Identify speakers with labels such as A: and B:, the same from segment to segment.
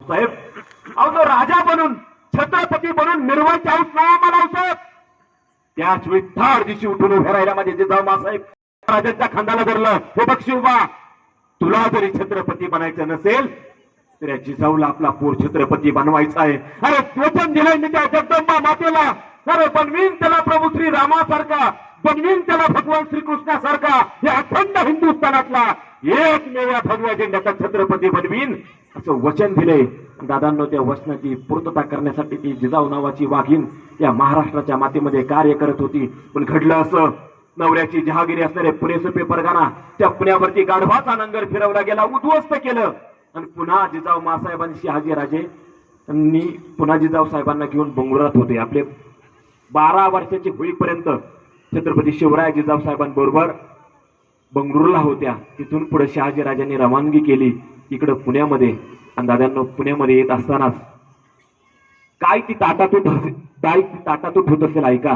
A: साहेब, अहो तो राजा बनून छत्रपती बनून मिरवायचे आहोत ना मला साहेब. त्याच वेळी थार दिवशी उठून उभे राहिला माझे जिजाऊ मासाहेब. राजाच्या खांद्याला धरलं, हे बघ शिवबा, तुला जरी छत्रपती बनायचं नसेल तर या जिजाऊला आपला पोर छत्रपती बनवायचा आहे. अरे वचन दिलंय मी त्या जगदंबा मातेला. अरे बनवीन त्याला प्रभू श्री रामासारखा, बनवीन त्याला भगवान श्रीकृष्णासारखा, या अखंड हिंदुस्थानातला एकमेव भगव्या झेंड्याचा छत्रपती बनवीन असं वचन दिलंय. दादांनो, त्या वचनाची पूर्तता करण्यासाठी ती जिजाऊ नावाची वाघीण या महाराष्ट्राच्या मातीमध्ये कार्य करत होती. पण घडलं असं, नवऱ्याची जहागिरी असणारे पुणे सुपे परगाणा त्या पुण्यावरती गाढवाचा नांगर फिरवला गेला, उद्ध्वस्त केलं. आणि पुन्हा जिजाऊ मासाहेबांनी शहाजी राजे यांनी पुन्हा जिजाऊ साहेबांना घेऊन बंगुरात होते. आपले 12 वर्षाची होईपर्यंत छत्रपती शिवराय जिजाऊ साहेबांबरोबर बंगळूरला होत्या. तिथून पुढे शहाजी राजांनी रवानगी केली इकडं पुण्यामध्ये. आणि दादांनो, पुण्यामध्ये येत असतानाच काय ती ताटातूट होत असेल ऐका.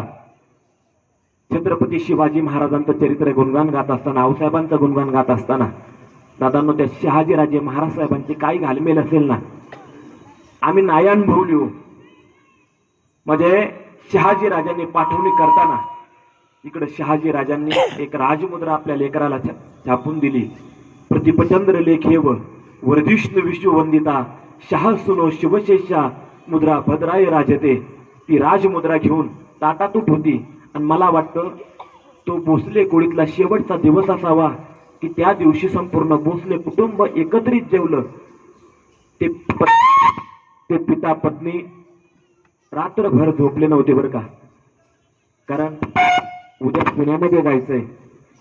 A: छत्रपती शिवाजी महाराजांचं चरित्र गुणगान गात असताना, आऊसाहेबांचं गुणगान गात असताना दादांनो, त्या शहाजी राजे महाराज साहेबांची काही घालमेल असेल ना, आम्ही नाही अनुभवली हो. म्हणजे शहाजी राजांनी पाठवणी करताना इकडे शहाजी राजांनी एक राजमुद्रा आपल्या लेकराला छापून दिली. प्रतिपचंद्र लेखेव वर्धिष्णू विश्ववंदिता शहासुनो शिवशेषा मुद्रा भद्राय राजते. ती राजमुद्रा घेऊन ताटातूट होती. आणि मला वाटतं तो भोसले कोळीतला शेवटचा दिवस असावा की त्या दिवशी संपूर्ण भोसले कुटुंब एकत्रित जेवलं. ते पिता पत्नी रात्रभर झोपले नव्हते बरं का. कारण उद्या पुण्यामध्ये जायचंय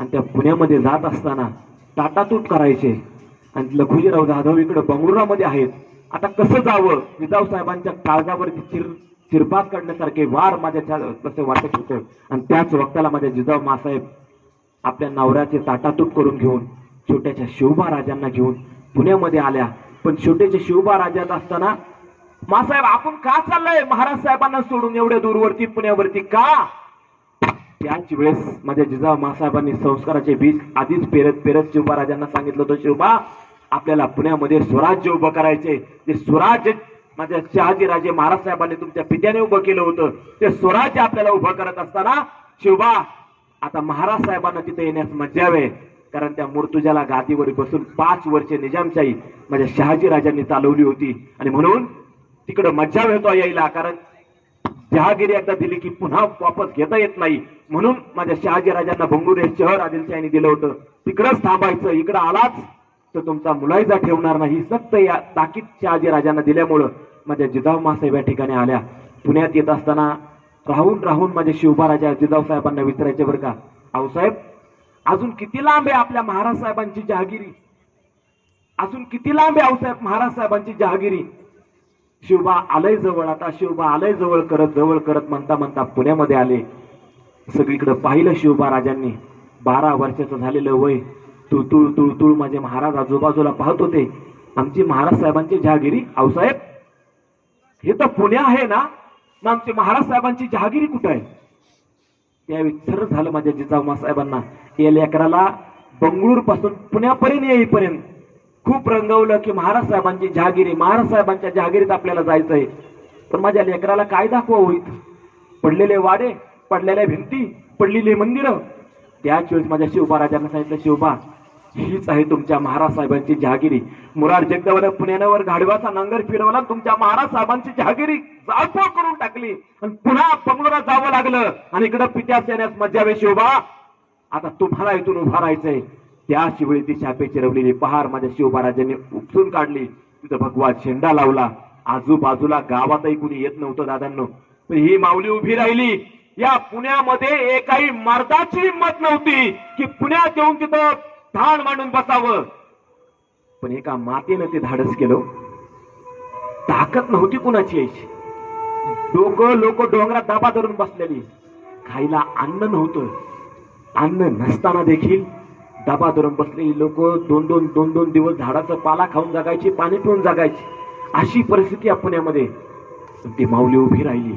A: आणि त्या पुण्यामध्ये जात असताना ताटातूट करायचे. आणि लखुजीराव जाधव इकडे बंगळुरामध्ये आहेत. आता कसं जावं, जिजाऊ साहेबांच्या काळजावरती चिरपास काढण्यासारखे वार माझ्या कसं वाटत होतं. आणि त्याच वक्ताला माझ्या जिजाऊ मासाहेब आपल्या नवऱ्याचे ताटातूट करून घेऊन छोट्याच्या शिवबा राजांना घेऊन पुण्यामध्ये आल्या. पण छोट्याच्या शिवबा राजात असताना, मासाहेब आपण का चाललंय महाराज साहेबांना सोडून एवढ्या दूरवरती पुण्यावरती का? त्याच वेळेस माझ्या जिजाऊ मासाहेबांनी संस्काराचे बीज आधीच पेरत शिवबा राजांना सांगितलं होतं, शिवबा आपल्याला पुण्यामध्ये स्वराज्य उभं करायचे. ते स्वराज्य माझ्या शहाजी राजे महाराज साहेबांनी तुमच्या पित्याने उभं केलं होतं. ते स्वराज्य आपल्याला उभं करत असताना शिवबा आता महाराज साहेबांना तिथे येण्यास मज्जा यावे. कारण त्या मूर्तुजाला गादीवर बसून 5 वर्षे निजामशाही माझ्या शहाजी राजांनी चालवली होती. आणि म्हणून तिकडं मज्जा येतो यायला. कारण जहागिरी एकदा दिली की पुन्हा वापस घेता येत नाही. म्हणून माझ्या शहाजी राजांना बंगळूर हे शहर आदिलशाहीने दिलं होतं. तिकडंच थांबायचं, इकडं आलाच तर तुमचा मुलायजा ठेवणार नाही. सक्त या ताकीद शहाजी राजांना दिल्यामुळं माझ्या जिजाऊ मासाहेब या ठिकाणी आल्या. पुण्यात येत असताना राहून माझे शिवबा राजा जिजाऊ साहेबांना विचारायचे बरं का, आऊसाहेब अजून किती लांब आहे आपल्या महाराज साहेबांची जहागिरी? अजून किती लांब आहे आऊसाहेब महाराज साहेबांची जहागिरी? शिवबा आलय जवळ, आता शिवबा आलय जवळ करत म्हणता पुण्यामध्ये आले. सगळीकडे पाहिलं शिवबा राजांनी. 12 वर्षाचं झालेलं वय, तुळ माझे महाराज आजूबाजूला पाहत होते. आमची महाराज साहेबांची जहागिरी? आऊसाहेब हे तर पुणे आहे ना, मग आमची महाराज साहेबांची जहागिरी कुठं आहे? त्यावेळी सर झालं माझ्या जिजाऊ मासाहेबांना. या लेकराला बंगळूर पासून पुण्यापर्यंत येईपर्यंत खूप रंगवलं की महाराज साहेबांची जहागिरी, महाराज साहेबांच्या जहागिरीत आपल्याला जायचंय. पण माझ्या लेकराला काय दाखवावं होईत? पडलेले वाडे, पडलेल्या भिंती, पडलेली मंदिरं. त्याच वेळेस माझ्या शिवबा राजांना सांगितलं, शिवबा हीच आहे तुमच्या महाराज साहेबांची जहागिरी. मुरार जगदवने पुण्यावर गाढवाचा नांगर फिरवला, तुमच्या महाराज साहेबांची जहागिरी जाळपोळ करून टाकली आणि पुन्हा बंगळुरात जावं लागलं. आणि इकडं पित्यास येण्यास मज्जा वे शिवबा, आता तुम्हाला इथून उभा राहायचंय. त्याच वेळी ती शापे चिरवलेली पहार माझ्या शिवबा राजांनी उपसून काढली. तिथं भगवा झेंडा लावला. आजूबाजूला गावातही कुणी येत नव्हतं दादांनो. पण ही माऊली उभी राहिली. या पुण्यामध्ये एकाही मर्दाची हिंमत नव्हती की पुण्यात येऊन तिथं ठाण मांडून बसावं. पण एका मातेनं ते धाडस केलं. ताकद नव्हती कुणाची यायची. लोक डोंगरात दाबा धरून बसलेली. खायला अन्न नव्हतं. अन्न नसताना देखील दाबा धरून बसलेली लोक दोन दिवस झाडाचा पाला खाऊन जगायची, पाणी पिऊन जगायची. अशी परिस्थिती या पुण्यामध्ये. ती माऊली उभी राहिली.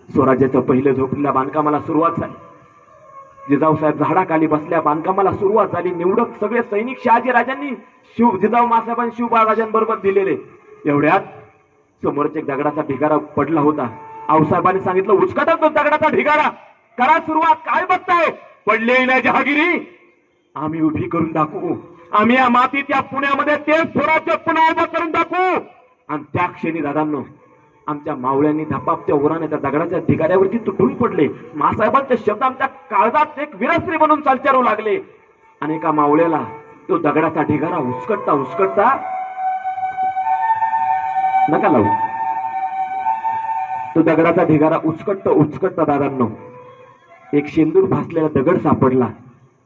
A: स्वराज्याचं पहिलं झोपडीला बांधकामाला सुरुवात झाली. जिजाऊ साहेब झाडाखाली बसल्या, बांधकामाला सुरुवात झाली. निवडक सगळे सैनिक शहाजी राजांनी जिजाऊ मासाहेबांनी शिवबा राजांबरोबर दिलेले. एवढ्यात समोरच एक दगडाचा ढिगारा पडला होता. आऊसाहेबांनी सांगितलं, उचकटा तो दगडाचा ढिगारा, करा सुरुवात. काय बघताय, पडले ना जहागिरी, आम्ही उभी करून दाखवू. आम्ही या मातीत या पुण्यामध्ये तेच स्वराज्य पुन्हा उभं करून दाखवू. आणि त्या क्षणी दादांनो आमच्या मावळ्यांनी धपापच्या ओराने त्या दगडाच्या ढिगाऱ्यावरती तुटून पडले. मासाहेबांचे शब्द आमच्या काळजात एक विरस्त्री म्हणून चालचारू लागले. आणि एका मावळ्याला तो दगडाचा ढिगारा उचकटता उचकटता, नका लावू, तो दगडाचा ढिगारा उचकटता दादांनो एक शेंदूर भासलेला दगड सापडला.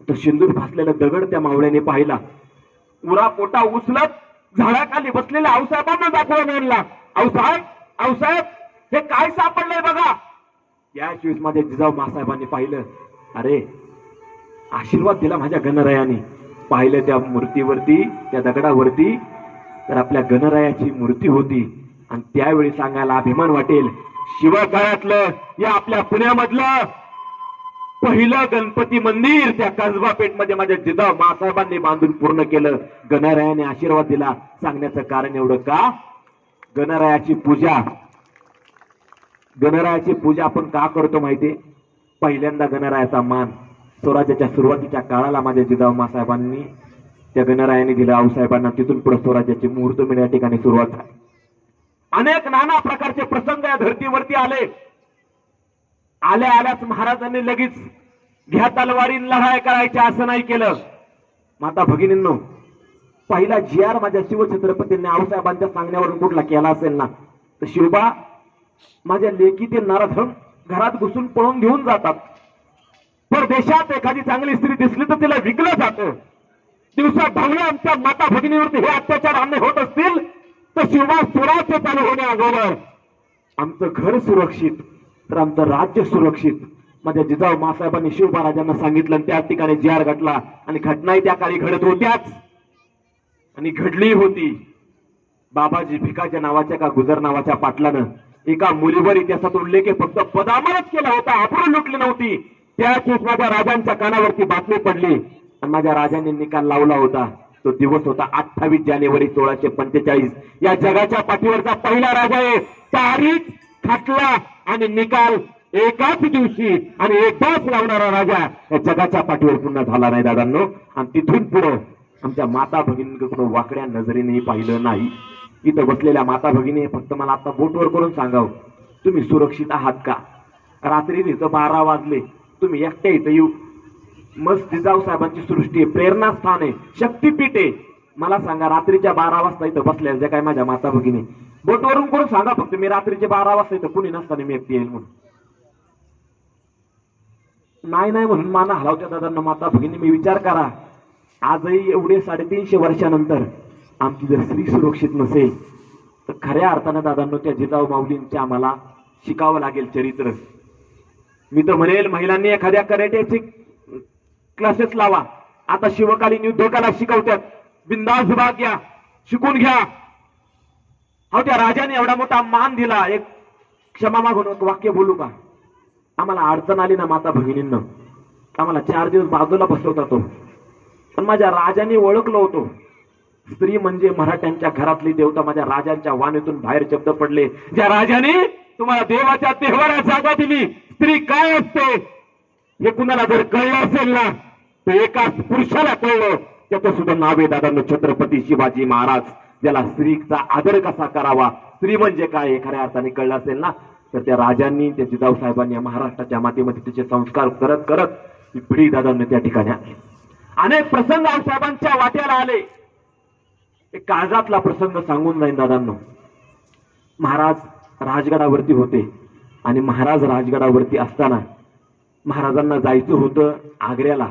A: तो शेंदूर भासलेला दगड त्या मावळ्याने पाहिला. उरा पोटा उचलत झाडाखाली बसलेल्या आऊसाहेबांना दाखवून आणला. आऊसाहेब, आऊसाहेब, हे काय सापडलंय बघा. याशिवाय माझ्या जिजाऊ मासाहेबांनी पाहिलं. अरे, आशीर्वाद दिला माझ्या गणरायाने. पाहिलं त्या मूर्तीवरती, त्या दगडावरती, तर आपल्या गणरायाची मूर्ती होती. आणि त्यावेळी सांगायला अभिमान वाटेल, शिवकाळातलं या आपल्या पुण्यामधलं पहिलं गणपती मंदिर त्या कसबा पेठमध्ये माझ्या जिजाऊ मासाहेबांनी बांधून पूर्ण केलं. गणरायाने आशीर्वाद दिला. सांगण्याचं कारण एवढं का, गणरायाची पूजा आपण का करतो माहितीये. पहिल्यांदा गणरायाचा मान स्वराज्याच्या सुरुवातीच्या काळाला माझ्या जिजाऊ मासाहेबांनी त्या गणरायाने दिलं आऊसाहेबांना. तिथून पुढे स्वराज्याची मुहूर्तमेढ या ठिकाणी सुरुवात झाली. अनेक नाना प्रकारचे प्रसंग या धर्तीवरती आले. आल्या आल्याच महाराजांनी लगेच घ्या तलवारी लढाई करायची असं नाही केलं. माता भगिनींनो, पहिला जिआर माझ्या शिवछत्रपतींनी आऊसाहेबांच्या सांगण्यावरून कुठला केला असेल ना, तर शिवबा, माझ्या लेकी ते नराधम घरात घुसून पळून घेऊन जातात. परदेशात एखादी चांगली स्त्री दिसली तर तिला विकलं जातं. दिवसा ढवळे आमच्या माता भगिनीवरती हे अत्याचार अन्याय होत असतील तर शिवबा, स्वराज्य चालू होण्या अगोदर आमचं घर सुरक्षित तर आमचं राज्य सुरक्षित. माझ्या जिजाऊ मासाहेबांनी शिवबा राजांना सांगितलं. त्या ठिकाणी जिआर घडला. आणि घटनाही त्या काळी घडत होत्याच आणि घडली होती. बाबाजी भिकाच्या नावाच्या का गुजर नावाच्या पाटलानं एका मुलीवर इतिहासात उल्लेख फक्त पदामानच केला होता, आपण लुटली नव्हती. त्याच माझ्या राजांच्या कानावरती बातमी पडली आणि माझ्या राजांनी निकाल लावला होता. तो दिवस होता 28 जानेवारी 1645. या जगाच्या पाठीवरचा पहिला राजा आहे. तारीख, खटला आणि निकाल एकाच दिवशी आणि एकदाच लावणारा राजा या जगाच्या पाठीवर पुन्हा झाला नाही दादांनो. आणि तिथून पुढे आमच्या माता भगिनींकडून वाकड्या नजरेनेही पाहिलं नाही. इथं बसलेल्या माता भगिनी फक्त मला आता बोटवर करून सांगावं, तुम्ही सुरक्षित आहात का. रात्री इथं 12 वाजले, तुम्ही एकट्या इथं येऊ. मस्त जिजाऊ साहेबांची सृष्टी आहे, प्रेरणास्थान आहे, शक्तीपीठ आहे. मला सांगा, रात्रीच्या 12 वाजता इथं बसल्या जे काय माझ्या माता भगिनी, बोटवरून करून सांगा फक्त, मी रात्रीचे 12 वाजता इथं कुणी नसताना मी एकटी येईल म्हणून. नाही नाही म्हणून माना हलावत्या दादांना माता भगिनी. मी विचार करा, आजही एवढे 350 वर्षानंतर आमची जर स्त्री सुरक्षित नसेल तर खऱ्या अर्थानं दादांनो त्या जिजाऊ माऊलींचे आम्हाला शिकावं लागेल चरित्र. मी तर म्हणेल, महिलांनी एखाद्या कराटेचे क्लासेस लावा. आता शिवकालीन युद्धकला शिकवतात, बिंदास भाग घ्या, शिकून घ्या. हो, त्या राजाने एवढा मोठा मान दिला. एक क्षमा मागून एक वाक्य बोलू का. आम्हाला अडचण आली ना माता भगिनींना, आम्हाला 4 दिवस बाजूला बसवता तो. पण माझ्या राजाने ओळखलं होतो, स्त्री म्हणजे मराठ्यांच्या घरातली देवता. माझ्या राजांच्या वाणीतून बाहेर शब्द पडले, ज्या राजाने तुम्हाला देवाच्या देवाऱ्या जागा दिली, स्त्री काय असते हे कुणाला जर कळलं असेल ना, तर एकाच पुरुषाला कळलं. त्याचं सुद्धा नाव आहे दादांनो, छत्रपती शिवाजी महाराज. ज्याला स्त्रीचा आदर कसा करावा, स्त्री म्हणजे काय हे खऱ्या अर्थाने कळलं असेल ना, तर त्या राजांनी, त्या जिजाऊ साहेबांनी महाराष्ट्राच्या मातीमध्ये त्याचे संस्कार करत करत ही पिढी दादांनी त्या ठिकाणी आली. अनेक प्रसंग साहेबांच्या वाट्याला आले. एक काळजातला प्रसंग सांगून जाईन दादांनो. महाराज राजगडावरती होते आणि महाराज राजगडावरती असताना महाराजांना जायचं होतं आग्र्याला.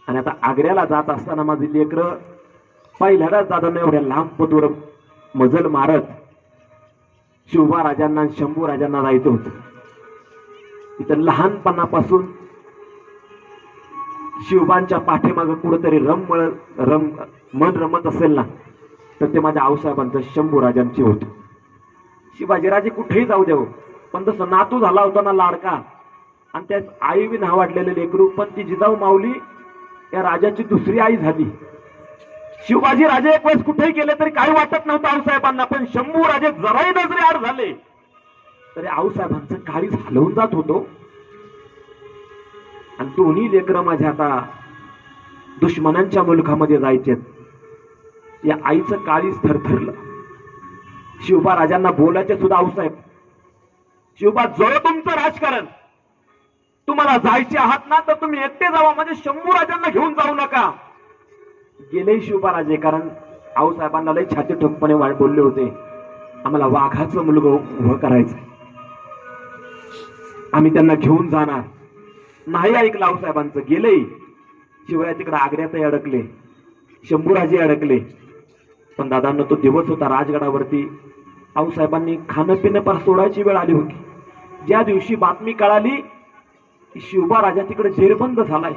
A: आणि आता आग्र्याला जात असताना माझी लेकरं पहिल्यांदाच दादांना एवढ्या लांब पदवर मजल मारत शिवबा राजांना आणि शंभू राजांना जायचं होतं. इथं लहानपणापासून शिवबांच्या पाठीमागं कुठंतरी मन रमत असेल ना, तर ते माझ्या आऊसाहेबांचं शंभू राजांचे होतं. शिवाजीराजे कुठेही जाऊ देव, पण तसं नातू झाला होता ना लाडका, आणि त्यात आई बी नाव वाटलेले लेकरू. पण ती जिजाऊ माऊली या राजाची दुसरी आई झाली. शिवाजी राजे एक वेळेस कुठेही गेले तरी काही वाटत नव्हतं आऊसाहेबांना, पण शंभू राजे जराही नजरे आड झाले तरी आऊसाहेबांचं काळीज हलवून जात होतो. आणि दोन्ही लेकरं माझ्या आता दुश्मनांच्या मुलखामध्ये जायचे. या आईचं काळीज थरथरलं. शिवबा राजांना बोलायचे सुद्धा, आऊसाहेब शिवबा जळ तुमचं राजकारण, तुम्हाला जायचे आहात ना तर तुम्ही एकटे जावा, म्हणजे शंभू राजांना घेऊन जाऊ नका. गेले शिवबा राजे, कारण आऊसाहेबांना लय छाती ठोकपणे बोलले होते, आम्हाला वाघाचं मुलगं उभं करायचं, आम्ही त्यांना घेऊन जाणार. नाही ऐकलं आऊसाहेबांचं. गेले शिवराय तिकडे आग्र्यातही अडकले, शंभूराजे अडकले. पण दादांना तो दिवस होता राजगडावरती. आऊसाहेबांनी खाणं पिणं पार सोडायची वेळ आली होती. ज्या दिवशी बातमी कळाली की शिवबा राजा तिकडे जेरबंद झालाय,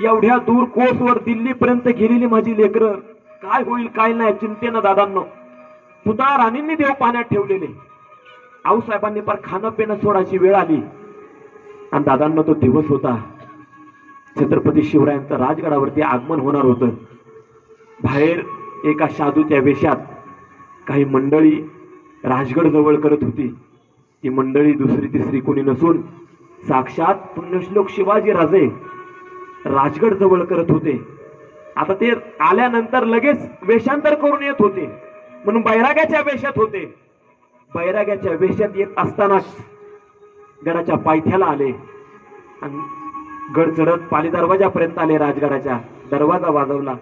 A: एवढ्या दूर कोसवर दिल्लीपर्यंत गेलेली माझी लेकरं, काय होईल काय नाही चिंतेनं दादांनो पुतळा राणींनी देव पाण्यात ठेवलेले. आऊसाहेबांनी पार खाणं पिणं सोडायची वेळ आली. आणि दादांना तो दिवस होता, छत्रपती शिवरायांचं राजगडावरती आगमन होणार होतं. बाहेर एका साधूच्या वेशात काही मंडळी राजगड जवळ करत होती. ती मंडळी दुसरी तिसरी कोणी नसून साक्षात पुण्यश्लोक शिवाजी राजे राजगड जवळ करत होते. आता ते आल्यानंतर लगेच वेशांतर करून येत होते, म्हणून बैराग्याच्या वेशात होते. बैराग्याच्या वेशात येत असतानाच गडाच्या पायथ्याला आले आणि गड चढत पाली दरवाजापर्यंत आले. राजगडाच्या दरवाजा वाजवला,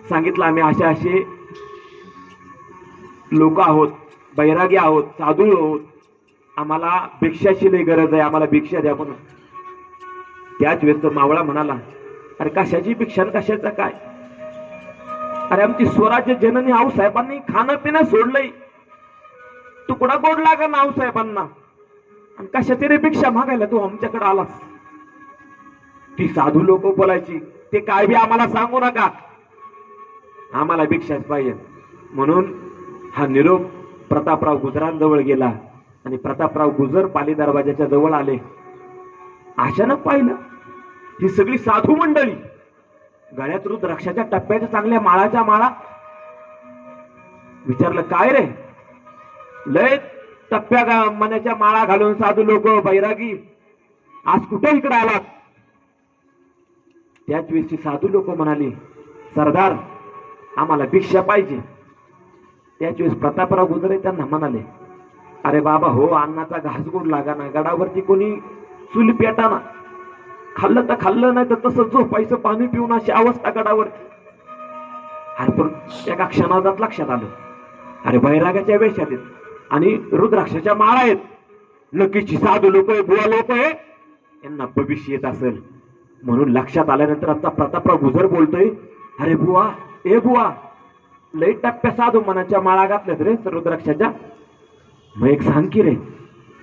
A: सांगितलं आम्ही असे असे लोक आहोत, बैरागी आहोत, साधू आहोत, आम्हाला भिक्षाची लई गरज आहे, आम्हाला भिक्षा द्या म्हणून. त्याच वेळेस तो मावळा म्हणाला, अरे कशाची भिक्षा, कशाचा काय, अरे आमची स्वराज्य जननी आऊसाहेबांनी खाणं पिणं सोडलंय, तुकडा गोड लागा ना आऊसाहेबांना, आणि कशाची रे भिक्षा मागायला तू आमच्याकडे आलास. ती साधू लोक बोलायची, ते काय बी आम्हाला सांगू नका, आम्हाला भिक्षाच पाहिजे. म्हणून हा निरोप प्रतापराव गुजरांजवळ गेला आणि प्रतापराव गुजर पाली दरवाजाच्या जवळ आले. अचानक पाहिलं ही सगळी साधू मंडळी, गळ्यात रुद्राक्षाच्या टप्प्याच्या चांगल्या माळाच्या माळा. विचारलं काय रे, लय टप्प्या मनाच्या माळा घालून साधू लोक बैरागी, आज कुठे इकडे आलात. त्याच वेळी साधू लोक म्हणाली, सरदार आम्हाला भिक्षा पाहिजे. त्याच वेळेस प्रतापराव गुजरे त्यांना म्हणाले, अरे बाबा हो, अन्नाचा घासगोड लागा ना, गडावरती कोणी चूल पेटाना, खाल्लं तर खाल्लं, नाही तर तसं झोपायचं, पाणी पिऊन अशी अवस्था गडावरती. अरे पण एका क्षणात लक्षात आलं, अरे बैरागाच्या वेशात आहेत आणि रुद्राक्षाच्या माळा आहेत, नक्कीची साधू लोक आहे, बुवा लोक आहे, यांना भविष्य येत असेल. म्हणून लक्षात आल्यानंतर आता प्रतापराव गुजर बोलतोय, अरे बुवा, ए बुवा, लई टप्प्या साधू मनाच्या माळा घातल्यात रे रुद्राक्षाच्या, मग एक सांग की रे,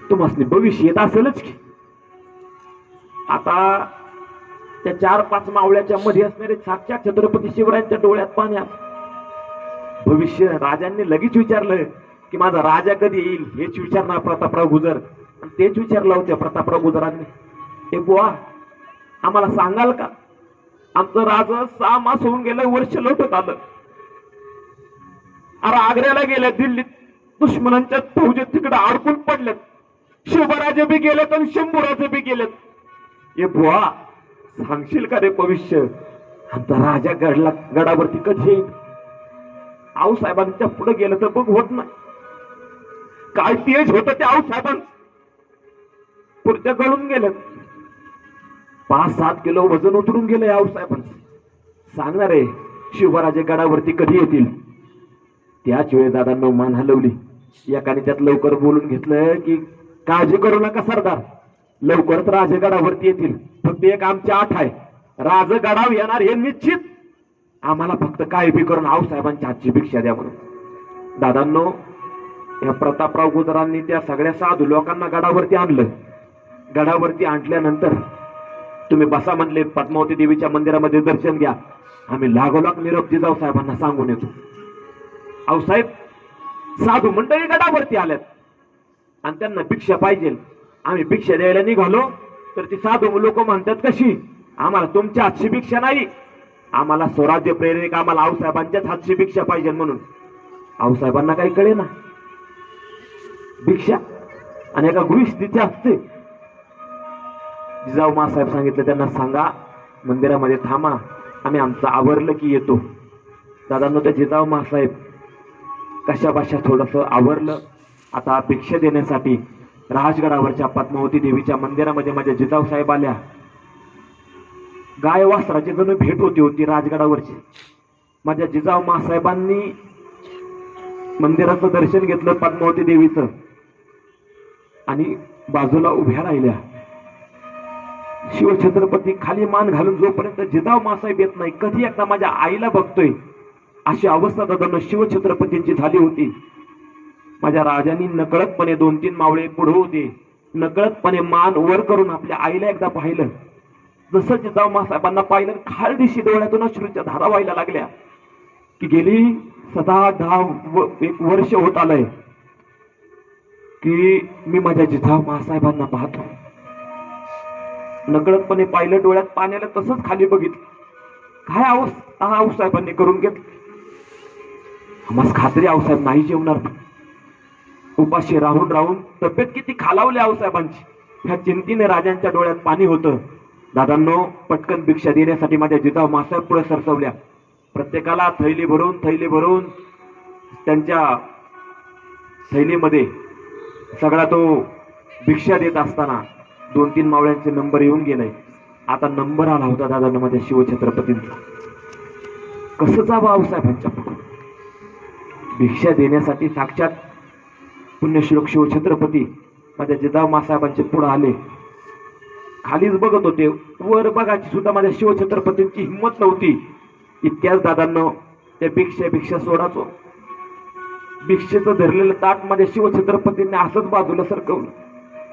A: तुम्हाला भविष्य येत असेलच की. आता त्या 4-5 मावळ्याच्या मध्ये असणारे साक्षात छत्रपती शिवरायांच्या डोळ्यात पाणी आलं. भविष्य राजांनी लगेच विचारलं की माझा राजा कधी येईल, हेच विचारणार प्रतापराव गुजर. आणि तेच विचारलं होतं प्रतापराव गुजरांनी, ए बुवा आम्हाला सांगाल का, आमचं राजा 6 मास होऊन गेलं, वर्ष लोटत आलं, अरे आग्र्याला गेल्या, दिल्लीत दुश्मनांच्या फौजेत तिकडे अडकून पडलेत, शिवराजे बी गेलेत आणि शंभूराजे बी गेलेत. ए बुवा सांगशील का रे भविष्य, आमचा राजा गडावरती कधी येईल. आऊसाहेबांच्या पुढे गेलं तर बघ होत नाही, काय तेज होत ते आऊसाहेबांचं, पुढच्या गळून गेलेत, 5-7 किलो वजन उतरून गेले आऊसाहेबांचं. सांगणार आहे शिवराजे गडावरती कधी येतील. त्याच वेळेस दादांना मान हलवली. एकाने त्यात लवकर बोलून घेतलं की काळजी करू नका सरदार, लवकरच राजगडावरती येतील, फक्त एक आमची आठ आहे, राजगडावर येणार हे निश्चित, आम्हाला फक्त काय बी करून आऊसाहेबांच्या हातची भिक्षा द्या म्हणून. दादांनो या प्रतापराव गुजरांनी त्या सगळ्या साधू लोकांना गडावरती आणलं. गडावरती आणल्यानंतर तुम्ही बसा म्हणले, पद्मावती देवीच्या मंदिरामध्ये दर्शन घ्या, आम्ही लागोलाग निरोप जिजाऊ साहेबांना सांगून येतो. आऊसाहेब साधू मंडळी गडावरती आल्यात आणि त्यांना भिक्षा पाहिजे, आम्ही भिक्षा द्यायला निघालो तर ती साधू लोक म्हणतात कशी, आम्हाला तुमच्या हातची भिक्षा नाही, आम्हाला स्वराज्य प्रेरक, आम्हाला आऊसाहेबांच्याच हातची भिक्षा पाहिजे म्हणून. आऊसाहेबांना काही कळे ना भिक्षा आणि एका गृहस्थीची असते. जिजाऊ मासाहेब सांगितलं त्यांना, सांगा मंदिरामध्ये थांबा, आम्ही आमचं आवरलं की येतो. दादांनो त्या जिजाऊ मासाहेब कशा भाषा थोडस आवरलं. आता भिक्षा देण्यासाठी राजगडावरच्या पद्मावती देवीच्या मंदिरामध्ये माझ्या जिजाऊ साहेब आल्या. गाय वासराची जणू भेट होती राजगडावरची. माझ्या जिजाऊ मासाहेबांनी मंदिराचं दर्शन घेतलं पद्मावती देवीचं आणि बाजूला उभ्या राहिल्या. शिवछत्रपती खाली मान घालून जोपर्यंत जिजाऊ मासाहेब येत नाही, कधी एकदा माझ्या आईला बघतोय अशी अवस्था दादांनो शिवछत्रपतींची झाली होती. माझ्या राजांनी नकळतपणे 2-3 मावळे पुढे होते, नकळतपणे मान वर करून आपल्या आईला एकदा पाहिलं. जसं जिजाऊ मासाहेबांना पाहिलं, खालदिशी डोळ्यातून अश्रूच्या धारा व्हायला लागल्या की गेली 7-10 वर्ष होत आलंय की मी माझ्या जिजाऊ मासाहेबांना पाहतो. नकळतपणे पाहिलं, डोळ्यात पाण्याला तसंच खाली बघितलं. काय अवस्था आऊसाहेबांनी करून घेतली. आम्हाला खात्री आऊसाहेब नाही जेवणार. उपाशी राहून राहून तब्येत किती खालावली आऊसाहेबांची, ह्या चिंतीने राजांच्या डोळ्यात पाणी होतं. दादांनो पटकन भिक्षा देण्यासाठी माझ्या जिजाऊ मासाहेब पुढे सरसवल्या. प्रत्येकाला थैली भरून त्यांच्या थैलीमध्ये सगळा तो भिक्षा देत असताना 2-3 मावळ्यांचे नंबर येऊन गेले. आता नंबर आला होता दादांनो माझ्या शिवछत्रपतींचा. कसं जावं आऊसाहेबांच्या पुढे भिक्षा देण्यासाठी. साक्षात पुण्यश्लोक शिवछत्रपती माझ्या जिजाऊ मासाहेबांचे पुढे आले. खालीच बघत होते, वर बघायची सुद्धा माझ्या शिवछत्रपतींची हिंमत नव्हती. इतक्याच दादांनो त्या भिक्षा सोडाचो. भिक्षेचं धरलेलं ताट माझ्या शिवछत्रपतींनी असंच बाजूला सरकवलं.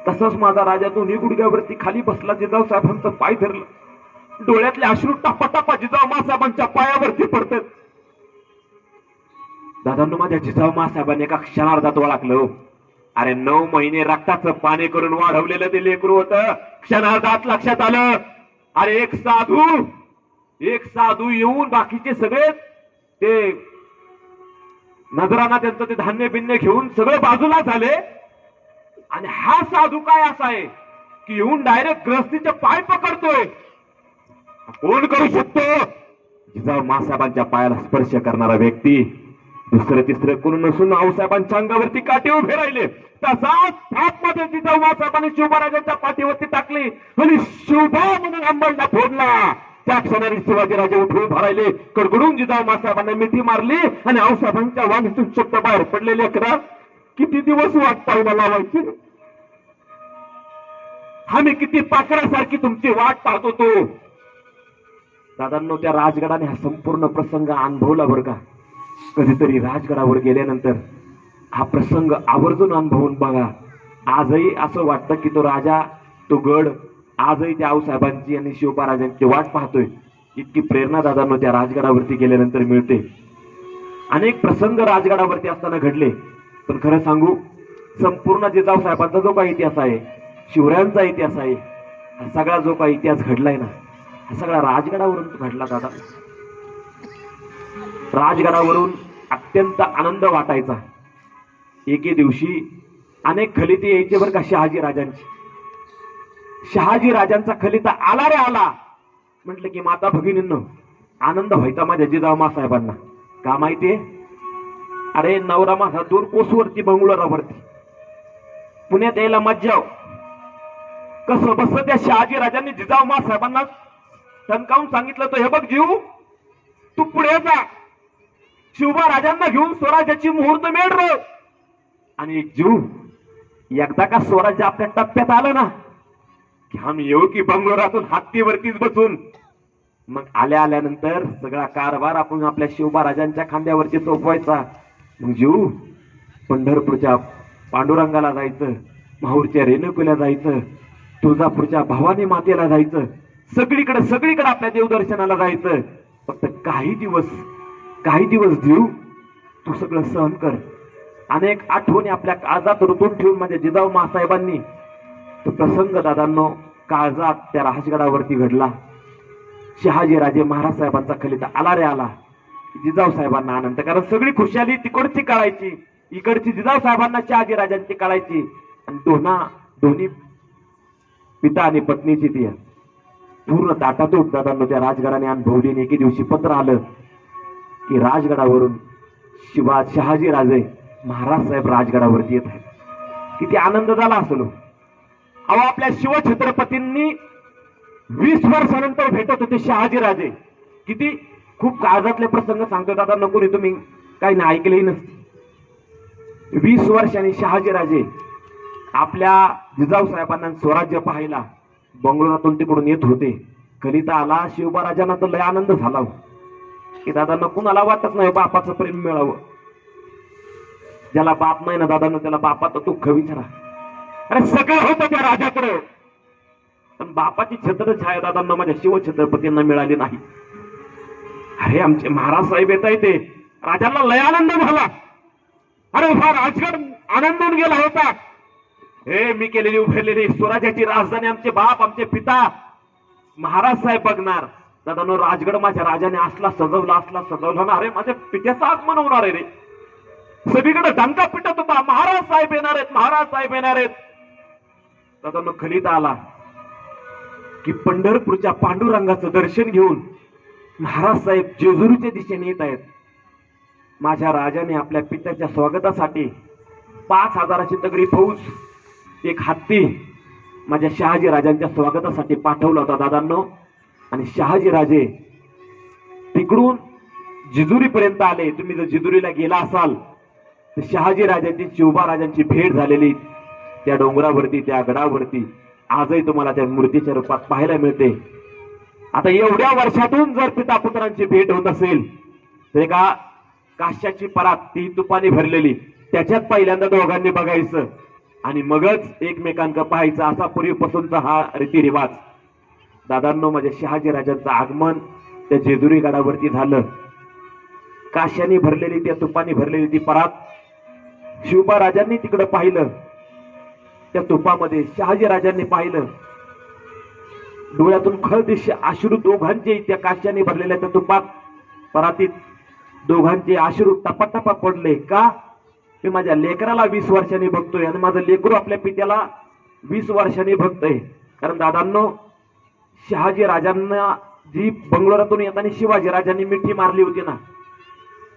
A: तसंच माझा राजा दोन्ही गुडघ्यावरती खाली बसला, जिजाऊ साहेबांचं पाय धरलं. डोळ्यातले अश्रू टपाटपा जिजाऊ मासाहेबांच्या पायावरती पडतात. दादांनो माझ्या जिजाऊ मासाहेबांनी एका क्षणार्धात ओळखलं. अरे 9 महिने रक्ताचं पाणी करून वाढवलेलं ते लेकरू होतं. क्षणार्धात लक्षात आलं, अरे एक साधू येऊन बाकीचे सगळे ते नजराना त्यांचं ते धान्य बिन्य घेऊन सगळे बाजूला झाले. आणि हा साधू काय असा आहे की येऊन डायरेक्ट ग्रस्तीचे पाय पकडतोय. कोण करू शकतो? जिजाऊ मासाहेबांच्या पायाला स्पर्श करणारा व्यक्ती दुसरं तिसरं कोण नसून आऊसाहेबांच्या अंगावरती काठी उभे राहिले. तसाच थापमध्ये जिजाऊ मासाहेबांनी शिवबाराजांच्या पाठीवरती टाकली आणि शिवबा म्हणून अंबरला फोडला. त्या क्षणाने शिवाजीराजे उठून उभा राहिले. कडकडून जिजाऊ मासाहेबांना मिठी मारली आणि आऊसाहेबांच्या वाणीतून शब्द बाहेर पडलेले, खरा किती दिवस वाट पाहायला लावायची. आम्ही किती पाखरासारखी तुमची वाट पाहत होतो. दादांनो त्या राजगडाने हा संपूर्ण प्रसंग अनुभवला बरं का. कधीतरी राजगडावर गेल्यानंतर हा प्रसंग आवर्जून अनुभवून बघा. आजही असं वाटतं की तो राजा, तो गड आजही त्या आऊसाहेबांची आणि शिवबाराजांची वाट पाहतोय. इतकी प्रेरणा दादांनो त्या राजगडावरती गेल्यानंतर मिळते. अनेक प्रसंग राजगडावरती असताना घडले, पण खरं सांगू संपूर्ण जिजाऊ साहेबांचा जो काही इतिहास आहे, शिवरायांचा इतिहास आहे, हा सगळा जो काही इतिहास घडलाय ना, हा सगळा राजगडावरून घडला. दादा राजगडावरून अत्यंत आनंद वाटायचा. एके दिवशी अनेक खलिते यायचे बरं का शहाजी राजांची. शहाजी राजांचा खलिता आला रे आला म्हटलं की माता भगिनींनो आनंद व्हायचा माझ्या जिजाऊ मासाहेबांना. का माहितीये? अरे नवरा माझा दूर कोसवरती बंगलोरावरती, पुण्यात यायला मज्जाव. कसं बस त्या शहाजी राजांनी जिजाऊ मासाहेबांना टणकावून सांगितलं, तो हे बघ जीव, तू पुढे जा, शिवबा राजांना घेऊन स्वराज्याची मुहूर्त मेढ रे. आणि जीव एकदा का स्वराज्य आपल्या टप्प्यात आलं ना की आम्ही येऊ की बंगलोरातून हत्तीवरतीच बसून. मग आल्यानंतर सगळा कारभार आपण आपल्या शिवबा राजांच्या खांद्यावरती सोपवायचा. मग जीव पंढरपूरच्या पांडुरंगाला जायचं, माहूरच्या रेणुकीला जायचं, तुळजापूरच्या भवानी मातेला जायचं, सगळीकडे आपल्या देवदर्शनाला जायचं. फक्त काही दिवस जीव तू सगळं सहन कर. अनेक आठवणी आपल्या काळजात रुतून ठेवून माझ्या जिजाऊ मासाहेबांनी तो प्रसंग दादांनो काळजात त्या राजगडावरती घडला. शहाजी राजे महाराज साहेबांचा खलिता आला रे आला. जिजाऊ साहेबांना आनंद, कारण सगळी खुशाली तिकडची कळायची, इकडची जिजाऊ साहेबांना शहाजी राजांची कळायची. आणि दोन्ही पिता आणि पत्नीची ती पूर्ण ताटातूट दादांनो त्या राजगडाने अनुभवली. एके दिवशी पत्र आलं की राजगडावरून शहाजी राजे महाराज साहेब राजगडावरती येत आहेत. किती आनंद झाला असेल. अहो आपल्या शिवछत्रपतींनी 20 वर्षानंतर भेटत होते शहाजी राजे. किती खूप काळजातले प्रसंग सांगतो दादा, नको रे तुम्ही काही नाही ऐकलेही नसते. 20 वर्षांनी शहाजी राजे आपल्या जिजाऊ साहेबांना स्वराज्य पाहायला बंगलोरातून तिकडून येत होते. खलिता आला. शिवबा राजांना तर लय आनंद झाला की दादांना कुणाला वाटत नाही बापाचं प्रेम मिळावं. ज्याला बाप नाही ना दादांना त्याला बापाचं दुःख विचारा. अरे सगळं होतं त्या राजाकडे, पण बापाची छत्रछाया दादांना माझ्या शिवछत्रपतींना मिळाली नाही. अरे आमचे महाराज साहेब येता येते. राजांना लय आनंद झाला. अरे हा राजगड आनंदून गेला होता. हे मी केलेली उभारलेली स्वराज्याची राजधानी आमचे बाप आमचे पिता महाराज साहेब बघणार. दादांनो राजगड माझ्या राजाने असला सजवला ना. अरे माझ्या पित्याचं आगमन होणार आहे रे. सगळीकडे डंका पिटत होता, महाराज साहेब येणार आहेत, महाराज साहेब येणार आहेत. दादांनो खलिता आला की पंढरपूरच्या पांडुरंगाचं दर्शन घेऊन महाराज साहेब जेजुरीच्या दिशेने येत आहेत. माझ्या राजाने आपल्या पित्याच्या स्वागतासाठी 5,000ची तगडी फौज, एक हत्ती माझ्या शहाजी राजांच्या स्वागतासाठी पाठवला होता दादांनो. आणि शहाजी राजे तिकडून जेजुरीपर्यंत आले. तुम्ही जर जेजुरीला गेला असाल तर शहाजी राजांची शिवबा राजांची भेट झालेली त्या डोंगरावरती त्या गडावरती आजही तुम्हाला त्या मूर्तीच्या रूपात पाहायला मिळते. आता एवढ्या वर्षातून जर पिता पुत्रांची भेट होत असेल तर एका काश्याची परात ती तुपाने भरलेली त्याच्यात पहिल्यांदा दोघांनी बघायचं आणि मगच एकमेकांक पाहायचं, असा पूर्वीपासूनचा हा रीतिरिवाज. दादांनो माझ्या शहाजी राजांचं आगमन त्या जेजुरी गडावरती झालं. काश्याने भरलेली त्या तुपाने भरलेली ती परात शिवबा राजांनी तिकडं पाहिलं. त्या तुपामध्ये शहाजी राजांनी पाहिलं. डोळ्यातून खळदिशी अश्रू दोघांचे त्या काश्याने भरलेल्या त्या तुपात परातीत दोघांचे अश्रू टपाटपा पडले. का? मी माझ्या लेकराला 20 वर्षांनी बघतोय आणि माझं लेकरू आपल्या पित्याला 20 वर्षांनी बघतोय. कारण दादांनो शहाजी राजांना जी बंगलोरातून येताना शिवाजी राजांनी मिठी मारली होती ना,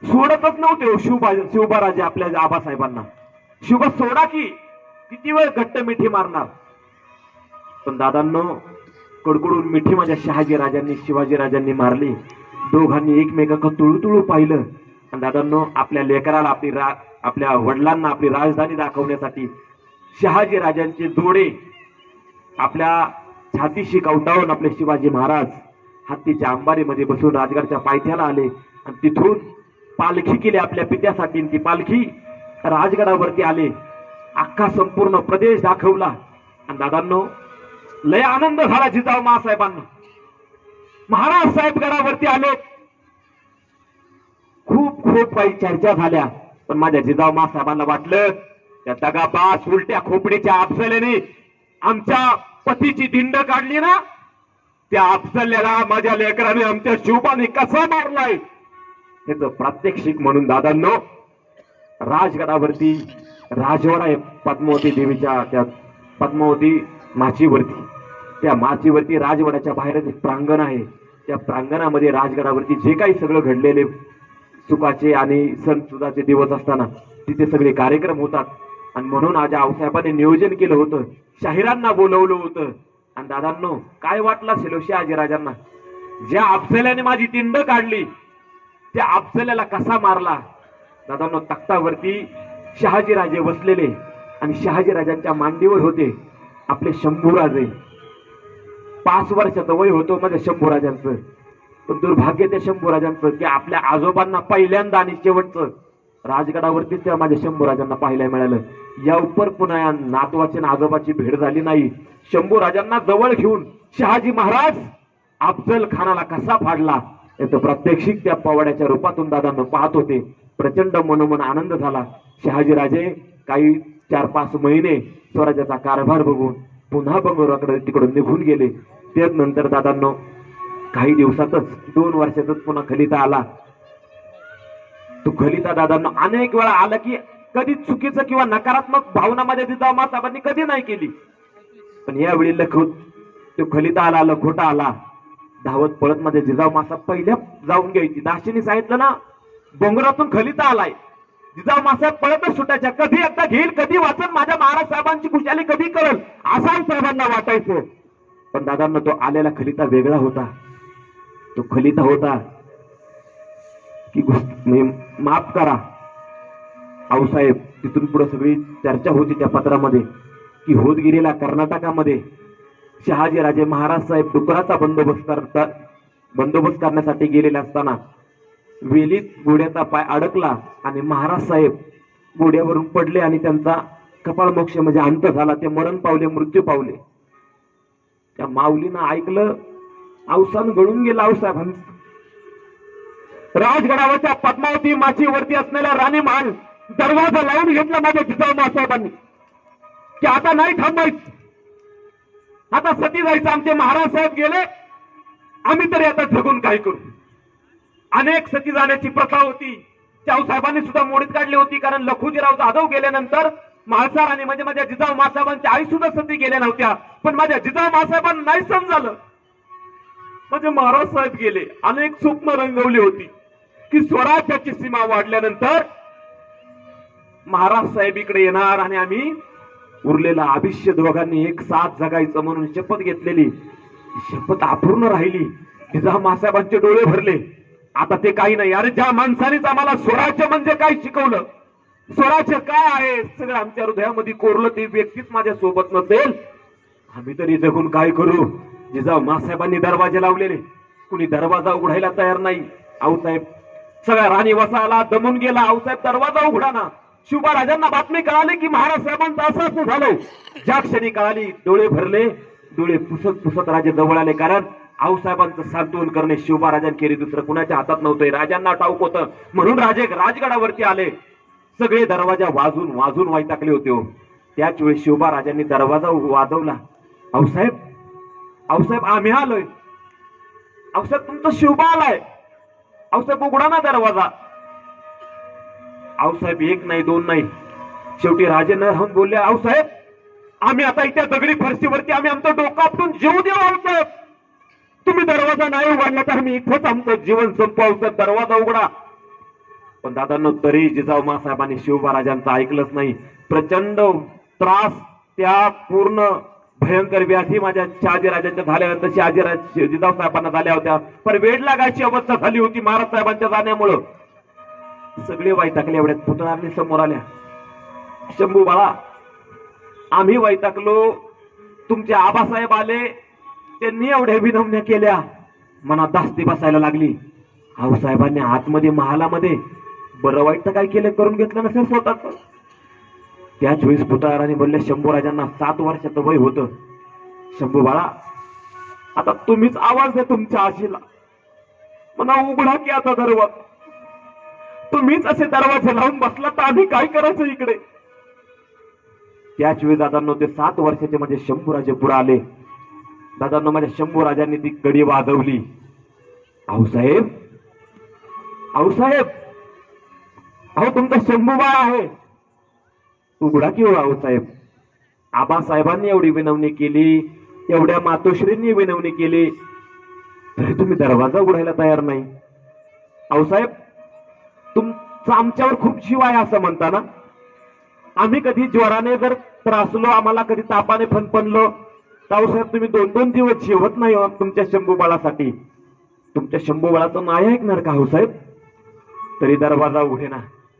A: सोडतच नव्हते शिवबा राजे आपल्या आबासाहेबांना. शिवबा सोडा की किती वेळ घट्ट मिठी मारणार. पण दादांनो कडकडून मिठी माझ्या शहाजी राजांनी शिवाजी राजांनी मारली. दोघांनी एकमेकांना तुळू पाहिलं. आणि दादांनो आपल्या लेकराला आपल्या वडिलांना आपली राजधानी दाखवण्यासाठी शहाजी राजांचे डोळे आपल्या छातीशी कवटाळून आपले शिवाजी महाराज हत्तीच्या अंबारीमध्ये बसून राजगडच्या पायथ्याला आले आणि तिथून पालखी केली आपल्या पित्यासाठी. ती पालखी राजगडावरती आले. अख्खा संपूर्ण प्रदेश दाखवला. आणि दादांनो लय आनंद झाला जिजाऊ महासाहेबांना. महाराज साहेब गडावरती आले. खूप खूप काही चर्चा झाल्या, पण माझ्या जिजाऊ महासाहेबांना वाटलं त्या दगाबाज उलट्या खोपडीच्या अफजल्याने आमच्या पतीची दिंड काढली ना, त्या अफजल्याला माझ्या लेकराने आमच्या शिवबाने कसा मारलाय त्याचं प्रात्यक्षिक म्हणून दादांनो राजगडावरती राजवाडा आहे पद्मावती देवीच्या त्या पद्मावती माचीवरती. त्या माचीवरती राजवाड्याच्या बाहेर एक प्रांगण आहे. त्या प्रांगणामध्ये राजगडावरती जे काही सगळं घडलेले सुखाचे आणि सण सुदाचे दिवस असताना तिथे सगळे कार्यक्रम होतात. आणि म्हणून आज आऊसाहेबांनी नियोजन केलं होतं, शाहिरांना बोलवलं होतं. आणि दादांनो काय वाटलं असेल शहाजी राजांना, ज्या अफजल्याने माझी दिंड काढली त्या अफजल्याला कसा मारला. दादांनो तख्तावरती शहाजी राजे बसलेले आणि शहाजी राजांच्या मांडीवर होते आपले शंभूराजे. 5 वर्षाचं वय होतं माझ्या शंभूराजांचं. पण दुर्भाग्य त्या शंभूराजांचं की आपल्या आजोबांना पहिल्यांदा आणि शेवटचं राजगडावरतीच त्या माझ्या शंभूराजांना पाहायला मिळालं. या उपर पुन्हा नातवाची आणि आजोबाची भेट झाली नाही. शंभूराजांना जवळ घेऊन शहाजी महाराज अफजल खानाला कसा फाडला याचं प्रात्यक्षिक त्या पवाड्याच्या रूपातून दादांना पाहत होते. प्रचंड मनोमन आनंद झाला. शहाजी राजे काही 4-5 महिने स्वराज्याचा कारभार बघून पुन्हा बंगलोराकडे तिकडून निघून गेले. त्यानंतर दादांनो काही दिवसातच 2 वर्षातच पुन्हा खलिता आला. तो खलिता दादांना अनेक वेळा आला की कधी चुकीचं किंवा नकारात्मक भावना माझ्या जिजाऊ साहेबांनी कधी नाही केली. पण यावेळी तो खलिता आला, लखोटा आला, धावत पळत माझ्या जिजाऊ मासाहेब पहिल्या जाऊन घ्यायची. दाशीने सांगितलं ना, डोंगरातून खलिता आलाय, जिजाऊ मासाहेब पळतच सुटायच्या. कधी एकदा घेईल, कधी वाचन, माझ्या महाराज साहेबांची खुशाली कधी कळल असं साहेबांना वाटायचं. पण दादांना तो आलेला खलिता वेगळा होता. तो खलिता होता की माफ करा आऊसाहेब. तिथून पुढे सगळी चर्चा होती त्या पत्रामध्ये की होतगिरीला कर्नाटकामध्ये शहाजीराजे महाराज साहेब डुकराचा बंदोबस्त करण्यासाठी गेलेले असताना वेलीत घोड्याचा पाय अडकला आणि महाराज साहेब घोड्यावरून पडले आणि त्यांचा कपाळमोक्ष म्हणजे अंत झाला. ते मरण पावले, मृत्यू पावले. त्या माऊलीनं ऐकलं, अवसान गळून गेला आऊसाहेबांचं. राजगडावरच्या पद्मावती माचीवरती असलेला राणी महाल दरवाजा लावून घेतला माझ्या जिजाऊ साहेबांनी की आता नाही थांबायचं, आता सती जायचं. आमचे महाराज साहेब गेले, आम्ही तरी आता जगून काय करू. अनेक सती जाण्याची प्रथा होती, साहेबांनी सुद्धा मोडीत काढली होती. कारण लखुजीराव जाधव गेल्यानंतर म्हाळसा राणी म्हणजे माझ्या जिजाऊ मासाहेबांची आई सुद्धा सती गेल्या नव्हत्या. पण माझ्या जिजाऊ मासाहेबांना नाही समजलं, म्हणजे महाराज साहेब गेले. अनेक स्वप्न रंगवली होती की स्वराज्याची सीमा वाढल्यानंतर महाराज साहेब इकडे येणार आणि आम्ही उरलेला आयुष्य दोघांनी एक साथ जगायचं म्हणून शपथ घेतलेली. शपथ अपूर्ण राहिली. जिजाऊ मासाहेबांचे डोळे भरले. आता ते काही नाही. अरे ज्या माणसानेच आम्हाला स्वराज्य म्हणजे काय शिकवलं, स्वराज्य काय आहे सगळं आमच्या हृदयामध्ये कोरलं, ते व्यक्तीच माझ्या सोबत नसेल, आम्ही तरी जगून काय करू. जिजाऊ मासाहेबांनी दरवाजे लावलेले, कुणी दरवाजा उघडायला तयार नाही. आऊसाहेब सगळ्या राणी वसाला दमून गेला. आऊसाहेब दरवाजा उघडा ना. शिवबाराजांना बातमी कळाली की महाराज साहेबांचं असं असं झालं. ज्या क्षणी कळाली डोळे भरले, डोळे पुसत पुसत राजे जवळ आले. कारण आऊसाहेबांचं सांत्वन करणे शिवबाराजांखेरी दुसरं कुणाच्या हातात नव्हतं. राजांना ठाऊक होतं म्हणून राजे राजगडावरती आले. सगळे दरवाजा वाजून वाजून वैतागले होते. त्याच वेळी शिवबाराजांनी दरवाजा वाजवला. आऊसाहेब, आऊसाहेब आम्ही आलोय. आऊसाहेब तुमचा शिवबा आलाय. आऊसाहेब उघडा ना दरवाजा. आऊसाहेब एक नाही दोन नाही, शेवटी राजे न राहून बोलले, आऊसाहेब आम्ही आता इथे दगडी फरशीवरती आम्ही आमचं डोकं आपटून जीव देऊ. आऊसाहेब तुम्ही दरवाजा नाही उघडला तर मी इथंच आमचं जीवन संपवू. दरवाजा उघडा. पण दादांनो तरी जिजाऊ मासाहेबांनी शिवबाराजांचं ऐकलंच नाही. प्रचंड त्रास, त्या पूर्ण भयंकर व्याधी माझ्या शहाजीराजांच्या झाल्यानंतर जिजाऊ साहेबांना झाल्या होत्या. पण वेळ लागायची अवस्था झाली होती महाराज साहेबांच्या जाण्यामुळं. सगळे वैतागले. एवढ्यात पुतळांनी समोर आल्या. शंभू बाळा आम्ही वैतागलो, तुमचे आबासाहेब आले, त्यांनी एवढ्या विनवण्या केल्या, मनात धास्ती बसायला लागली. आऊसाहेबांनी आतमध्ये महालामध्ये बरं वाईट तर काय केलं, करून घेतलं नसेल स्वतःच. त्याच वेळेस पुतळाराणी बोलले, शंभूराजांना 7 वर्षाचं वय होतं. शंभू बाळा आता तुम्हीच आवाज द्या तुमच्या आशीला, म्हणा उघडा की आता दरवाजा. तुम्हीच असे दरवाजे लावून बसला तर आम्ही काय करायचं इकडे. त्याच वेळी दादांनो ते 7 वर्षाचे म्हणजे शंभूराजे पुढे आले. दादांनो माझ्या शंभूराजांनी ती कडी वाजवली. आऊसाहेब, आऊसाहेब, अहो तुमचा शंभूबाळ आहे, उघडा की हो आऊसाहेब. आबासाहेबांनी एवढी विनवणी केली, एवढ्या मातोश्रींनी विनवणी केली, तरी तुम्ही दरवाजा उघडायला तयार नाही. आऊसाहेब तुमचा आमच्यावर खूप जीव आहे असं म्हणता ना. आम्ही कधी ज्वराने जर त्रासलो, आम्हाला कधी तापाने फणफणलो, आऊसाहेब तुम्ही 2-2 दिवस जेवत नाही तुमच्या शंभूबाळासाठी. तुमच्या शंभूबाळाचं नाही ऐकणार का आऊसाहेब. तरी दरवाजा उघडे ना.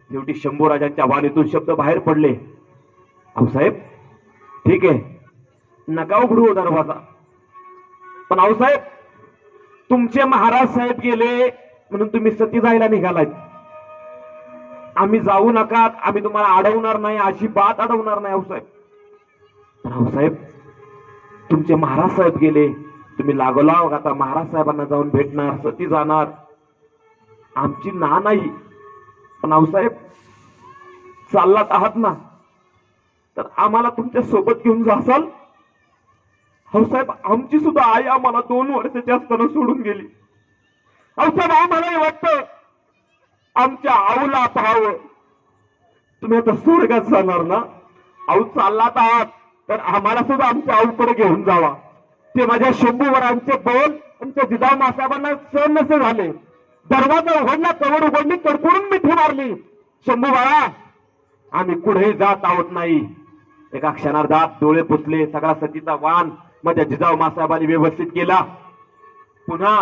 A: शेवटी शंभूराजांच्या वाणीतून शब्द बाहेर पडले, आऊसाहेब ठीक आहे नका उघडू दरवाजा, पण आऊसाहेब तुमचे महाराज साहेब गेले म्हणून तुम्ही सती जायला निघालात. आम्ही जाऊ नका, आम्ही तुम्हाला अडवणार नाही, अजिबात अडवणार नाही आऊसाहेब. पण आऊसाहेब तुमचे महाराज साहेब गेले, तुम्ही लागोलाव आता महाराज साहेबांना जाऊन भेटणार, सती जाणार, आमची ना नाही. पण आऊसाहेब चाललात आहात ना, तर आम्हाला तुमच्या सोबत घेऊन जासाल. हो साहेब, आमची सुद्धा आई आम्हाला 2 वर्षाची असताना सोडून गेली. अहो साहेब, आम्हालाही वाटतं आमच्या आऊला पाहावं. तुम्ही आता स्वर्गात जाणार ना, आऊ चाललात आहात तर आम्हाला सुद्धा आमच्या आऊकडे घेऊन जावा. ते माझ्या शंभूवरांचे बोल आमच्या जिजाऊ मासाहेबांना सहन नसे झाले. दरवाजा उघडला, कवर उघडली, कडकडून मिठी मारली. शंभू बाळा, आम्ही कुठेही जात आहोत नाही. एका क्षणार्धात डोळे पुसले. सगळा सतीचा वाण माझ्या जिजाऊ मासाहेबांनी व्यवस्थित केला. पुन्हा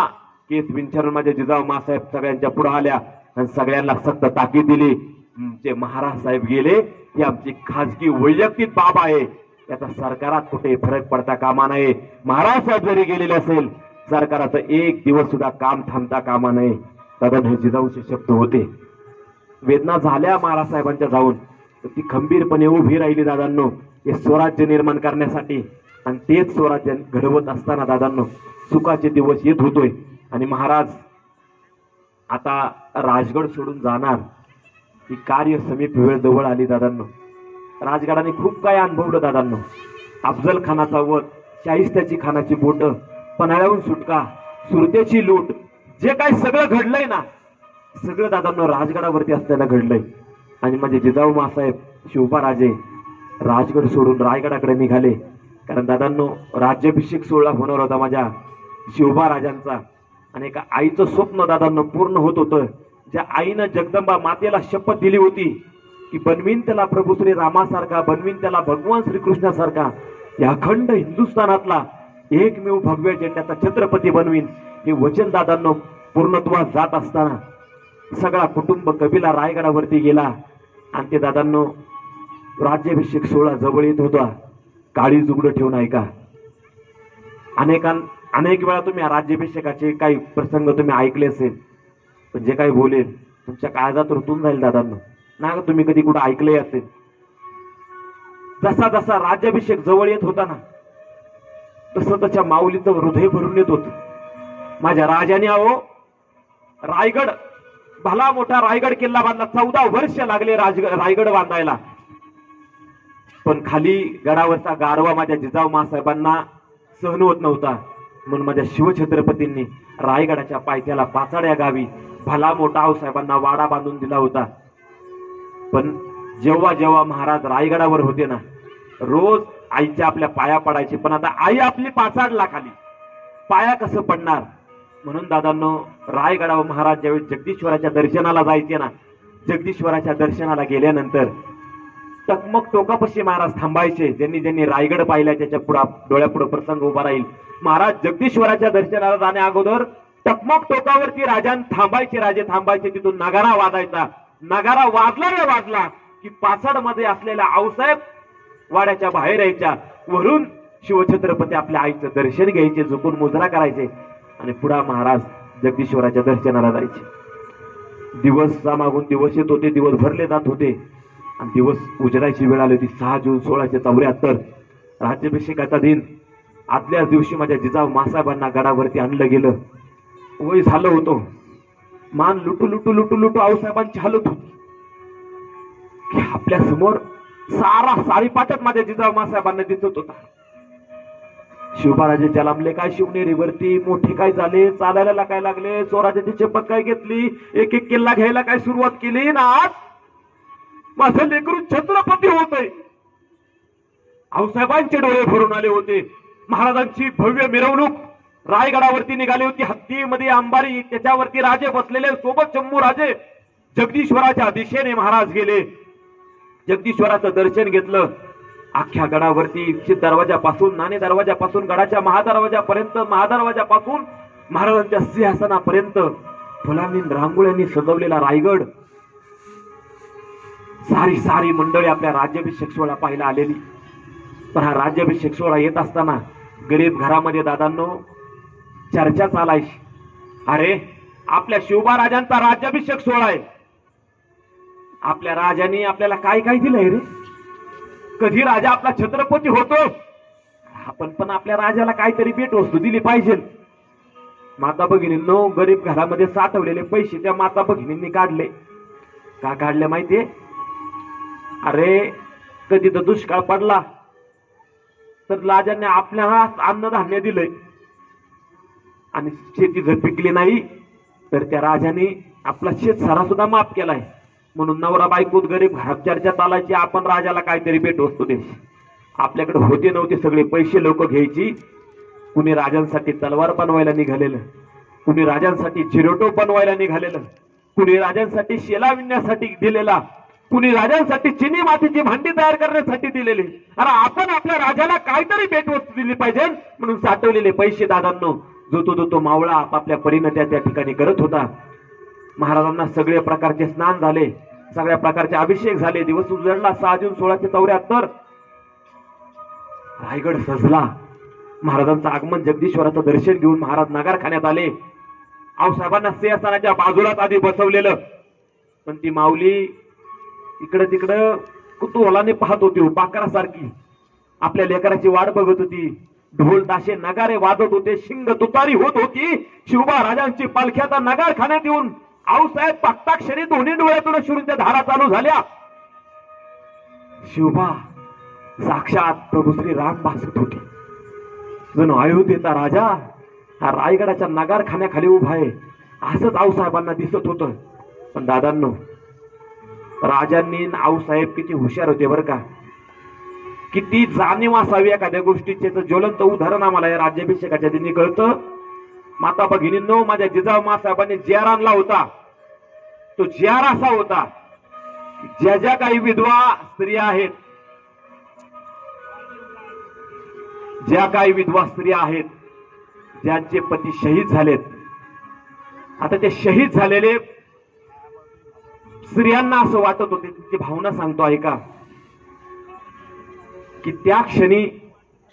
A: केस विंचरून माझ्या जिजाऊ मासाहेब सगळ्यांच्या पुढे आल्या आणि सगळ्यांना सक्त ताकीद दिली. जे महाराज साहेब गेले ही आमची खाजगी वैयक्तिक बाब आहे, याचा सरकारात कुठे फरक पडता कामा नये. महाराज साहेब जरी गेलेले असेल, सरकाराचं एक दिवस सुद्धा काम थांबता कामा नये. दादा, हे जिजाऊचे शब्द होते. वेदना झाल्या महाराज साहेबांच्या जाऊन, तर ती खंबीरपणे उभी राहिली दादांनो, हे स्वराज्य निर्माण करण्यासाठी. आणि तेच स्वराज्य घडवत असताना दादांनो, सुखाचे दिवस येत होतोय आणि महाराज आता राजगड सोडून जाणार ही कार्य समीप वेळ जवळ आली दादांनो. राजगडाने खूप काय अनुभवलं दादांनो. अफजल खानाचा वध, शाहिस्त्याची खानाची बोट, पन्हाळ्याहून सुटका, सुरतेची लूट, जे काय सगळं घडलंय ना, सगळं दादांनो राजगडावरती असताना घडलंय. आणि माझे जिजाऊ मासाहेब शिवबाराजे राजगड सोडून रायगडाकडे निघाले. कारण दादांनो, राज्याभिषेक सोहळा होणार होता माझ्या शिवबाराजांचा. आणि एका आईचं स्वप्न दादांनो पूर्ण होत होतं. ज्या आईनं जगदंबा मातेला शपथ दिली होती की बनवीन त्याला प्रभू श्री रामासारखा, बनवीन त्याला भगवान श्रीकृष्णासारखा, या अखंड हिंदुस्थानातला एकमेव भव्य झेंड्याचा छत्रपती बनवीन, हे वचन दादांनो पूर्णत्वास जात असताना सगळा कुटुंब कबिला रायगडावरती गेला. आणि ते दादांनो राज्याभिषेक सोहळा जवळ येत होता. काळी जुगडं ठेवून ऐका. अनेक वेळा तुम्ही राज्याभिषेकाचे काही प्रसंग तुम्ही ऐकले असेल, पण जे काही बोलेल तुमच्या काळजात रुतून जाईल दादांनो. ना तुम्ही कधी कुठं ऐकले असेल. जसा जसा राज्याभिषेक जवळ येत होता ना, तसं त्याच्या माऊलीचं हृदय भरून येत होत. माझ्या राजाने अहो रायगड, भला मोठा रायगड किल्ला बांधला. 14 वर्ष लागले रायगड बांधायला. पण खाली गडावरचा गारवा माझ्या जिजाऊ मासाहेबांना सहन होत नव्हता. म्हणून माझ्या शिवछत्रपतींनी रायगडाच्या पायथ्याला पाचाड्या गावी भला मोठा आऊसाहेबांना वाडा बांधून दिला होता. पण जेव्हा जेव्हा महाराज रायगडावर होते ना, रोज आईच्या आपल्या पाया पडायचे. पण आता आई आपली पाचाडला खाली, पाया कसं पडणार. म्हणून दादांनो, रायगडावर महाराज ज्यावेळी जगदीश्वराच्या दर्शनाला जायचे ना, जगदीश्वराच्या दर्शनाला गेल्यानंतर टकमक टोकापाशी महाराज थांबायचे. ज्यांनी ज्यांनी रायगड पाहिला त्याच्या डोळ्यापुढे प्रसंग उभा राहील. महाराज जगदीश्वराच्या दर्शनाला जाण्या अगोदर टकमक टोकावरती राजान थांबायचे, राजे थांबायचे. तिथून नगारा वाजायचा. नगारा वाजला रे वाजला की पाचाड मध्ये असलेल्या आऊसाहेब वाड्याच्या बाहेर यायच्या. वरून शिवछत्रपती आपल्या आईचं दर्शन घ्यायचे, झुकून मुजरा करायचे आणि पुढे महाराज जगदीश्वराच्या दर्शनाला जायचे. दिवस मागून दिवस येत होते, दिवस भरले जात होते आणि दिवस उजडायची वेळ आली होती. 6 जून 1674 राज्याभिषेकाचा दिन. आदल्याच दिवशी माझ्या जिजाऊ मासाहेबांना गडावरती आणलं गेलं. वय झालं होतं. मान लुटू लुटू लुटू लुटू आऊसाहेबांची हालत होती की आपल्या समोर सारा सारीपाटच माझ्या जिजाऊ मासाहेबांना दिसत होता. शिवबाराजे जलामले काय शिवनेरीवरती, मोठे काय झाले, चालायला लागायला लागले, स्वराज्याची चपत काय घेतली, एक एक किल्ला घ्यायला काय सुरुवात केली ना. आज माझं लेकरू छत्रपती होतंय. आऊसाहेबांचे डोळे भरून आले होते. महाराजांची भव्य मिरवणूक रायगडावरती निघाली होती. हत्तीमध्ये अंबारी, त्याच्यावरती राजे बसलेले, सोबत शंभू राजे. जगदीश्वराच्या दिशेने महाराज गेले. जगदीश्वराचं दर्शन घेतलं. अख्ख्या गडावरती दरवाजापासून, नाणे दरवाजापासून, गडाच्या महादरवाजापर्यंत, महादरवाजापासून महाराजांच्या सिंहासनापर्यंत फुलांनी रांगोळ्यांनी सजवलेला रायगड. सारी सारी मंडळी आपल्या राज्याभिषेक सोहळा पाहायला आलेली. पण हा राज्याभिषेक सोहळा येत असताना गरीब घरामध्ये दादांनो चर्चा चालायची. अरे आपल्या शिवबाराजांचा राज्याभिषेक सोहळा आहे, आपल्या राजाने आपल्याला काय काय दिलंय रे. कधी राजा आपला छत्रपती होतो, आपण पण आपल्या राजाला काहीतरी भेटवस्तू दिली पाहिजे. माता भगिनींनो, गरीब घरामध्ये साठवलेले पैसे त्या माता भगिनींनी काढले. का काढले माहितीये? अरे कधी तर दुष्काळ पडला तर राजाने आपल्याला अन्नधान्य दिलंय आणि शेती जर पिकली नाही तर त्या राजाने आपला शेतसारा सुद्धा माफ केलाय. म्हणून नवरा बायकोत गरीब घरात चर्चा चालायची, आपण राजाला काहीतरी भेटवस्तू द्यायची. आपल्याकडे होते नव्हते सगळे पैसे लोक घ्यायची. कुणी राजांसाठी तलवार बनवायला निघालेलं, कुणी राजांसाठी चिरोटो बनवायला निघालेलं, कुणी राजांसाठी शेला विणण्यासाठी दिलेला, कुणी राजांसाठी चिनी मातीची भांडी तयार करण्यासाठी दिलेली. अरे आपण आपल्या राजाला काहीतरी भेटवस्तू दिली पाहिजे म्हणून साठवलेले पैसे दादांनो जो तो मावळा आपापल्या परीने त्या ठिकाणी करत होता. महाराजांना सगळे प्रकारचे स्नान झाले, सगळ्या प्रकारचे अभिषेक झाले. दिवस उजळला 6 जून 1674. रायगड सजला. महाराजांचं आगमन, जगदीश्वराचं दर्शन घेऊन महाराज नगारखान्यात आले. आऊसाहेबांना सिंहासनाच्या बाजूलाच आधी बसवलेलं, पण ती माऊली इकडं तिकडं कुतूहलाने पाहत होती, पाखरासारखी आपल्या लेकराची वाट बघत होती. ढोल ताशे नगारे वाजत होते, शिंग तुतारी होत होती. शिवबा राजांची पालखी आता नगारखान्यात येऊन आऊसाहेब पाकताक्षरी दोन्ही डोळ्यातून अश्रूंच्या धारा चालू झाल्या. शिवबा साक्षात प्रभू श्री राम भासत होते. जणू अयोध्येचा राजा हा रायगडाच्या नगारखान्याखाली उभा आहे असंच आऊसाहेबांना दिसत होतं. पण दादांनो, राजांनी आऊसाहेब किती हुशार होते बरं का. किती जाणीव असावी एखाद्या गोष्टीचे तर ज्वलंत उदाहरण आम्हाला या राज्याभिषेकाच्या दिनी कळतं. माता भगिनींनो, माझ्या जिजाऊ मासाहेबांनी जार आणला होता. तो जार असा होता, ज्या ज्या काही विधवा स्त्रिया आहेत, ज्या काही विधवा स्त्रिया आहेत ज्यांचे पती शहीद झालेत, आता ते शहीद झालेले स्त्रियांना असं वाटत होते, ती भावना सांगतो ऐका, की त्या क्षणी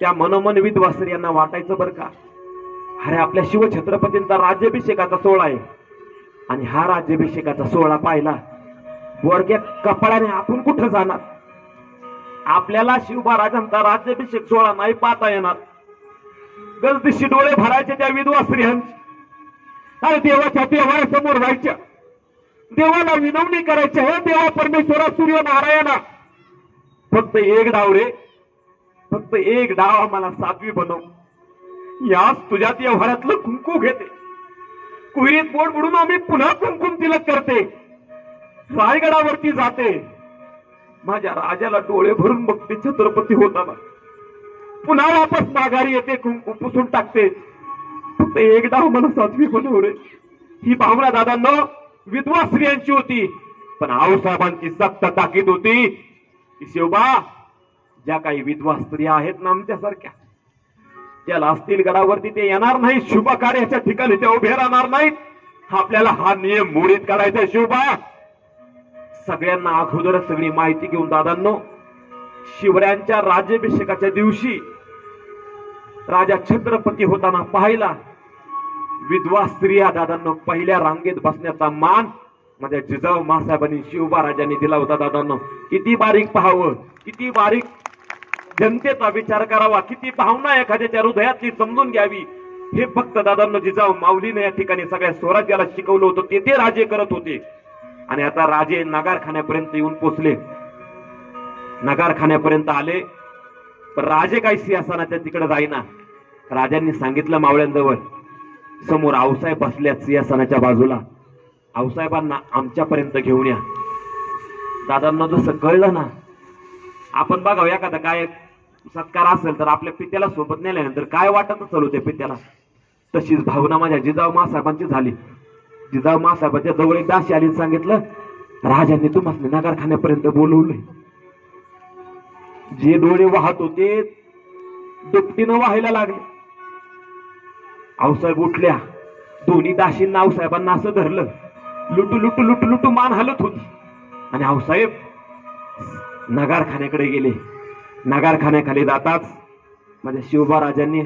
A: त्या मनोमन विधवा स्त्रियांना वाटायचं बरं का, अरे आपल्या शिवछत्रपतींचा राज्याभिषेकाचा सोहळा आहे आणि हा राज्याभिषेकाचा सोहळा पाहिला बोरक्या कपड्याने आपण कुठं जाणार. आपल्याला शिवबा राजांचा राज्याभिषेक सोहळा नाही पाहता येणार. गजदिशी डोळे भरायचे त्या विधवा स्त्रियांचे आणि देवाच्या देवासमोर जायच्या, देवाला विनवणी करायच्या, हे देवा परमेश्वरा सूर्य नारायणा, फक्त एक डाव रे, फक्त एक डाव आम्हाला साध्वी बनव. याच तुझ्या व्यवहारातलं कुंकू घेते, कुहिरीत बोट बुडून आम्ही पुन्हा कुंकुम तिलक करते, रायगडावरती जाते, माझ्या राजाला डोळे भरून बघते छत्रपती होताना, पुन्हा वापस माघारी येते, कुंकू पुसून टाकते, फक्त एक डाव मला साध्वी बनव रे. ही भावना दादांनो विधवा स्त्रियांची होती. पण आऊसाहेबांची सक्त ताकीद होती की शिवबा ज्या काही विधवा स्त्रिया आहेत ना आमच्यासारख्या, त्याला असतील गडावरती ते येणार नाही, शुभ कार्याच्या ठिकाणी ते उभे राहणार नाहीत. आपल्याला हा नियम मोडीत करायचा शिवबा. सगळ्यांना अगोदर सगळी माहिती घेऊन दादांनो शिवरायांच्या राज्याभिषेकाच्या दिवशी राजा छत्रपती होताना पाहिला विधवा स्त्रिया दादांनो पहिल्या रांगेत बसण्याचा मान माझ्या जिजाऊ मासाहेबांनी शिवबा राजांनी दिला होता. दादांनो किती बारीक पाहावं, किती बारीक जनतेचा विचार करावा, किती भावना एखाद्याच्या हृदयातली समजून घ्यावी, हे फक्त दादांनो जिजाऊ माऊलीने या ठिकाणी सगळ्या स्वराज्याला शिकवलं होतं. ते राजे करत होते. आणि आता राजे नगारखान्यापर्यंत येऊन पोचले. नगारखान्यापर्यंत आले पण राजे काही सिंहासनाच्या तिकडे जाईना. राजांनी सांगितलं मावळ्यांजवळ, समोर आऊसाहेब बसल्यात सिंहासनाच्या बाजूला, आऊसाहेबांना आमच्यापर्यंत घेऊन या. दादांना जसं कळलं ना, आपण बघावं एखादा काय सत्कार असेल तर आपल्या पित्याला सोबत नेल्यानंतर काय वाटत असेल त्या पित्याला, तशीच भावना माझ्या जिजाऊ मासाहेबांची झाली. जिजाऊ मासाहेबांच्या जवळ एक दासी आली, सांगितलं राजांनी तुम्हाला नगरखान्यापर्यंत बोलवले. जे डोळे वाहत होते दुपटीनं वाहायला लागले. आऊसाहेब उठल्या, दोन्ही दासींना आऊसाहेबांना असं धरलं, लुटू लुटू लुटू लुटू मान हलत होती. आणि आऊसाहेब नगारखान्याकडे गेले. नगारखान्याखाली जाताच माझ्या शिवबा राजांनी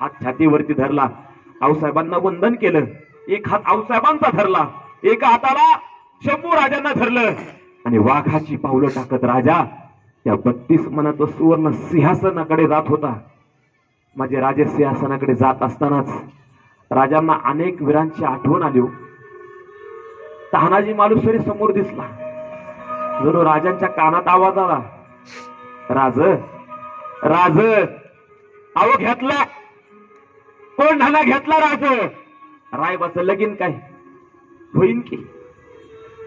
A: हात छातीवरती धरला, आऊसाहेबांना वंदन केलं. एक हात आऊसाहेबांचा धरला, एका हाताला शंभू राजांना धरलं आणि वाघाची पावलं टाकत राजा त्या 32 मनाचं सुवर्ण सिंहासनाकडे जात होता. माझे राजे सिंहासनाकडे जात असतानाच राजांना अनेक वीरांची आठवण आली. तानाजी मालुसरे समोर दिसला. जणू राजांच्या कानात आवाज आला, राज राज अहो घेतला, कोण ढाला घेतला राज, रायबाचं लगीन काय होईन की.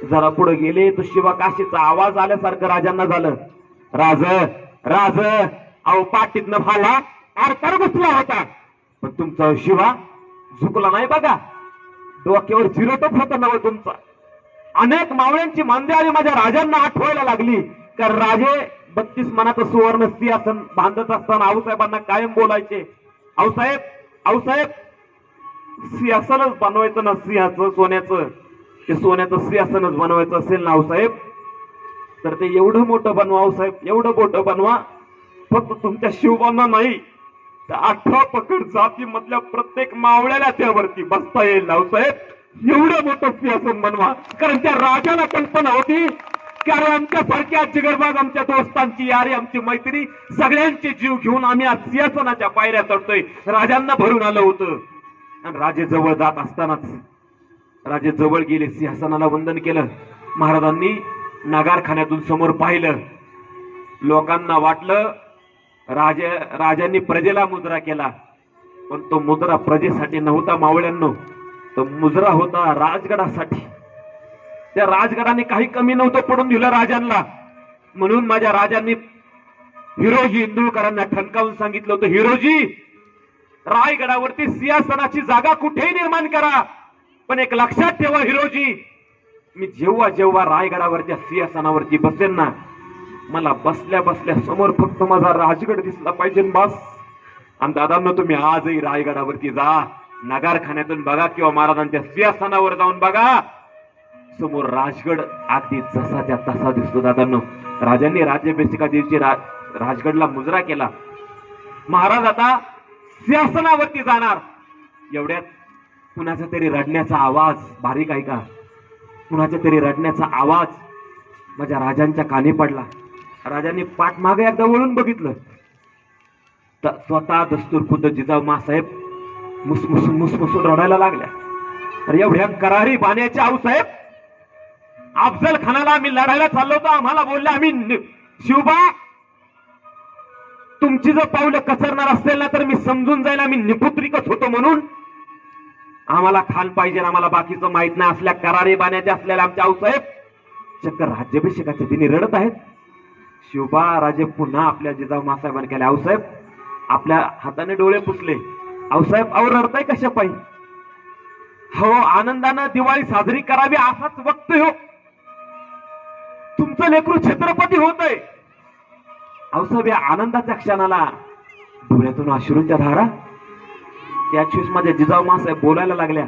A: जरा पुढे गेले तर शिवा काशीचा आवाज आल्यासारखं राजांना झालं. राज राज अहो पाठीतनं भाला आरकार बसला होता, पण तुमचा शिवा झुकला नाही बघा. डोक्यावर चिरोटप होता नव तुमचा. अनेक मावळ्यांची मांदेआळी माझ्या राजांना आठवायला लागली. कारण राजे 32 मनाचं सुवर्ण सिंहासन बांधत असताना आऊसाहेबांना कायम बोलायचे, आऊसाहेब आऊसाहेब सिंहासनच बनवायचं ना, सिंहाचं सोन्याचं, ते सोन्याचं सिंहासनच बनवायचं असेल ना आऊसाहेब, तर ते एवढं मोठं बनवा आऊसाहेब, एवढं मोठं बनवा, फक्त तुमच्या शिवबांना नाही, त्या 18 पकड जातीमधल्या प्रत्येक मावळ्याला त्यावरती बसता येईल आऊसाहेब, एवढं मोठं सिंहासन बनवा. कारण त्या राजाला कल्पना होती की अरे आमच्यासारख्या जिगरबाज आमच्या दोस्तांची यारी, आमची मैत्री, सगळ्यांचे जीव घेऊन आम्ही आज सिंहासनाच्या पायऱ्या चढतोय. राजांना भरून आलं होतं. आणि राजे जवळ जात असतानाच राजे जवळ गेले, सिंहासनाला वंदन केलं. महाराजांनी नगारखान्यातून समोर पाहिलं. लोकांना वाटलं राजांनी प्रजेला मुजरा केला, पण तो मुजरा प्रजेसाठी नव्हता मावळ्यांनो, तो मुजरा होता राजगडासाठी. त्या राजगडाने काही कमी नव्हतं पडून दिलं राजांना. म्हणून माझ्या राजांनी हिरोजी इंदुरकरांना ठणकावून सांगितलं होतं, हिरोजी रायगडावरती सिंहासनाची जागा कुठेही निर्माण करा, पण एक लक्षात ठेवा हिरोजी, मी जेव्हा जेव्हा रायगडावरच्या सिंहासनावरती बसेन ना, मला बसल्या बसल्या समोर फक्त माझा राजगड दिसला पाहिजे बस. आणि दादांनो तुम्ही आजही रायगडावरती जा, नगारखान्यातून बघा किंवा महाराजांच्या सिंहासनावर जाऊन बघा, समोर राजगड अगदी जसाच्या तसा दिसतो. दादांनो राजांनी राज्याभिषेका दिवशी राजगडला मुजरा केला. महाराज आता सिंहासनावरती जाणार. एवढ्यात कुणाचा तरी रडण्याचा आवाज, बारीक ऐका, कुणाच्या तरी रडण्याचा आवाज माझ्या राजांच्या कानी पडला. राजांनी पाठमागे एकदा वळून बघितलं तर स्वतः दस्तूरखुद्द जिजाऊमासाहेब मुसमुसून रडायला लागल्या. तर एवढ्या करारी बाण्याच्या आऊसाहेब, अफजल खानाला आम्ही लढायला चाललो होतो, आम्हाला बोलले आम्ही शिवबा तुमची जर पावलं कचरणार असेल ना तर मी समजून जाईल आम्ही निपुत्रिकच होतो, म्हणून आम्हाला खान पाहिजे, आम्हाला बाकीचं माहित नाही. असल्या करारी बाण्याच्या असलेल्या आमच्या आऊसाहेब चक्क राज्याभिषेकाच्या दिनी रडत आहेत. शिवबा राजे पुन्हा आपल्या जिजाऊमासाहेबांनी केले, आऊसाहेब आपल्या हाताने डोळे पुसले. आऊसाहेब अहो रडताय कशा पायी, हो आनंदानं दिवाळी साजरी करावी असाच वक्त हो, तुमचं लेकरू छत्रपती होतय. आऊसाहेब या आनंदाच्या क्षणाला डोळ्यातून अश्रूंच्या धारा. त्याच वेळेस माझ्या जिजाऊमासाहेब बोलायला लागल्या,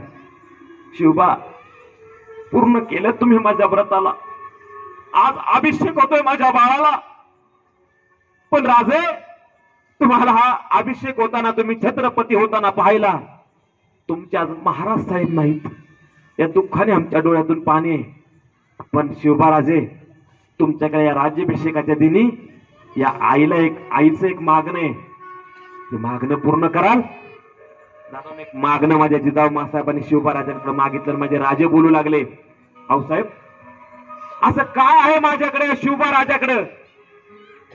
A: शिवबा पूर्ण केलं तुम्ही माझ्या व्रताला, आज अभिषेक होतोय माझ्या बाळाला, पण राजे तुम्हाला हा अभिषेक होताना, तुम्ही छत्रपती होताना पाहिला, तुमच्या महाराज साहेब नाहीत, या दुःखाने आमच्या डोळ्यातून पाणी आहे. पण शिवबा राजे तुमच्याकडे या राज्याभिषेकाच्या दिनी या आईचं एक मागणं आहे, ते मागणं पूर्ण कराल. दादा एक मागणं माझ्या जिजाऊमासाहेबांनी शिवबा राजाकडे मागितलं. माझे राजे बोलू लागले, आऊसाहेब असं काय आहे माझ्याकडे शिवबा राजाकडे,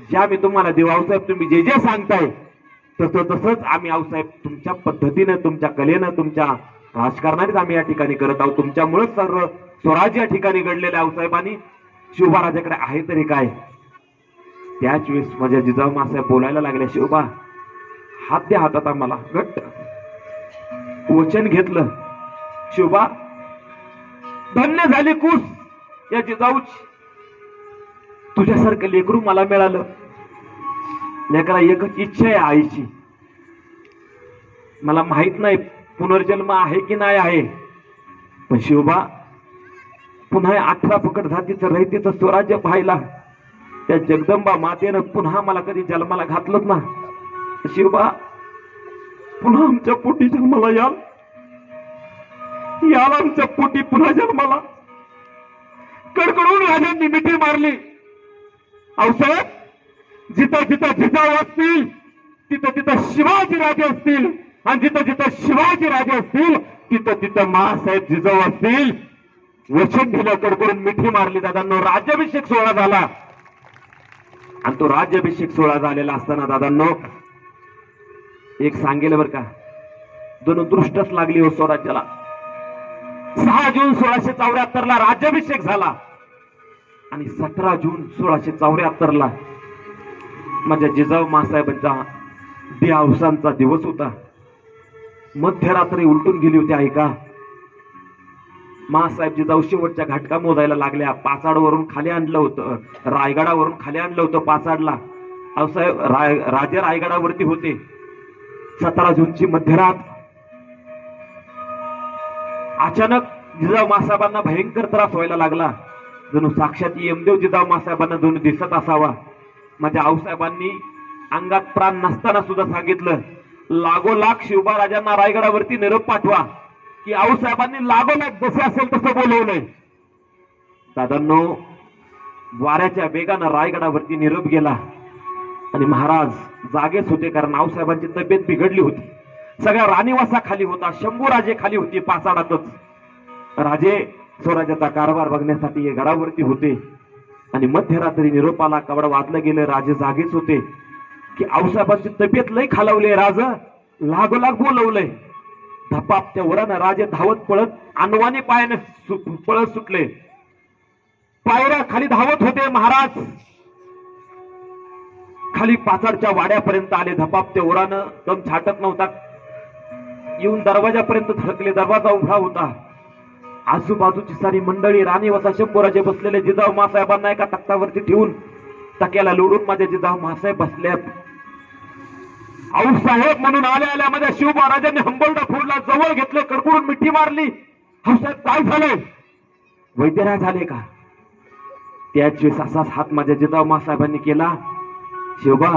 A: ज्या मी तुम्हाला देऊ आऊसाहेब, तुम्ही जे जे सांगताय तसंच आम्ही आऊसाहेब तुमच्या पद्धतीनं, तुमच्या कलेनं, तुमच्या राजकारणानेच आम्ही या ठिकाणी करत आहोत. तुमच्यामुळे सर्व स्वराज्य या ठिकाणी घडलेल्या आऊसाहेबांनी शिवबा राजाकडे आहे तरी काय. त्याच वेळेस माझ्या जिजाऊमासाहेब बोलायला लागल्या, शिवबा हात द्या हातात आम्हाला. घट्ट वचन घेतलं. शिवबा धन्य झाली कुस या जिजाऊची, तुझ्यासारखं लेकरू मला मिळालं. लेकरा एकच इच्छा आहे आईची, मला माहित नाही पुनर्जन्म आहे की नाही आहे, पण शिवबा पुन्हा 18 पकड जातीचं रयतेचं स्वराज्य पाहिला, त्या जगदंबा मातेनं पुन्हा मला कधी जन्माला घातलं ना. शिवबा पुन्हा आमच्या पोटी जन्माला याल आमच्या पोटी पुन्हा जन्माला. कडकडून राजांनी मिठी मारली. आऊसाहेब जिथं जिथं जिजाऊ असतील तिथं तिथं शिवाजी राजे असतील, आणि जिथं जिथं शिवाजी राजे असतील तिथं तिथं मासाहेब जिजाऊ असतील. वचन दिलं, कडकडून मिठी मारली. दादांनो राज्याभिषेक सोहळा झाला, आणि तो राज्याभिषेक सोहळा झालेला असताना दादांनो एक सांगेल बर का, जणू दृष्टच लागली हो स्वराज्याला. 6 जून 1674 ला राज्याभिषेक झाला आणि 17 जून 1674 ला माझ्या जिजाऊ मासाहेबांचा देहावसानचा दिवस होता. मध्यरात्री उलटून गेली होती ऐका. मासाहेब जिजाऊ शेवटच्या घाटका मोजायला लागल्या. पाचाडवरून खाली आणलं होतं, रायगडावरून खाली आणलं होतं पाचाडला. आऊसाहेब राजे रायगडावरती होते. 17 जूनची मध्यरात अचानक जिजाऊ मासाहेबांना भयंकर त्रास व्हायला लागला. जणू साक्षात यमदेव जिजाऊ मासाहेबांना जणू दिसत असावा. माझ्या आऊसाहेबांनी अंगात प्राण नसताना सुद्धा सांगितलं, लागोलाग शिवबाराजांना रायगडावरती निरोप पाठवा. की आऊसाहेबांनी लागोलाग जसे असेल तसं बोलवलंय. दादांनो, वाऱ्याच्या वेगानं रायगडावरती निरोप गेला आणि महाराज जागेच होते, कारण आऊसाहेबांची तब्येत बिघडली होती. सगळ्या राणीवासा खाली होता, शंभूराजे खाली होती पाचाडातच. राजे स्वराज्याचा कारभार बघण्यासाठी गडावरती होते आणि मध्यरात्री निरोपाला कवड वाजलं गेलं. राजे जागेच होते की आऊसाहेबांची तब्येत लय खालावली. राज लागोलाग बोलवलंय. धपाप त्या वरानं राजे धावत पळत अनवाणी पायाने पळत सुटले. पायऱ्या खाली धावत होते. महाराज खाली पाचाडच्या वाड्यापर्यंत आले. धपाप त्या वरानं दम छाटत नव्हता. येऊन दरवाजापर्यंत धडकले. दरवाजा उघडा होता. आजूबाजूची सारी मंडळी राणीवसा शंभूराजे बसलेले. जिजाऊ मासाहेबांना एका तख्तावरती ठेवून तक्याला लोडून माझे जिजाऊ मासाहेब बसल्यात. आऊसाहेब म्हणून आल्या आल्या माझ्या शिवबाराजांनी हंबरडा फोडला, जवळ घेतले, कडकडून मिठी मारली. आऊसाहेब काय झालंय? वैद्यराज झाले का? त्याच वेळेस असाच हात माझ्या जिजाऊ मासाहेबांनी केला. शिवबा,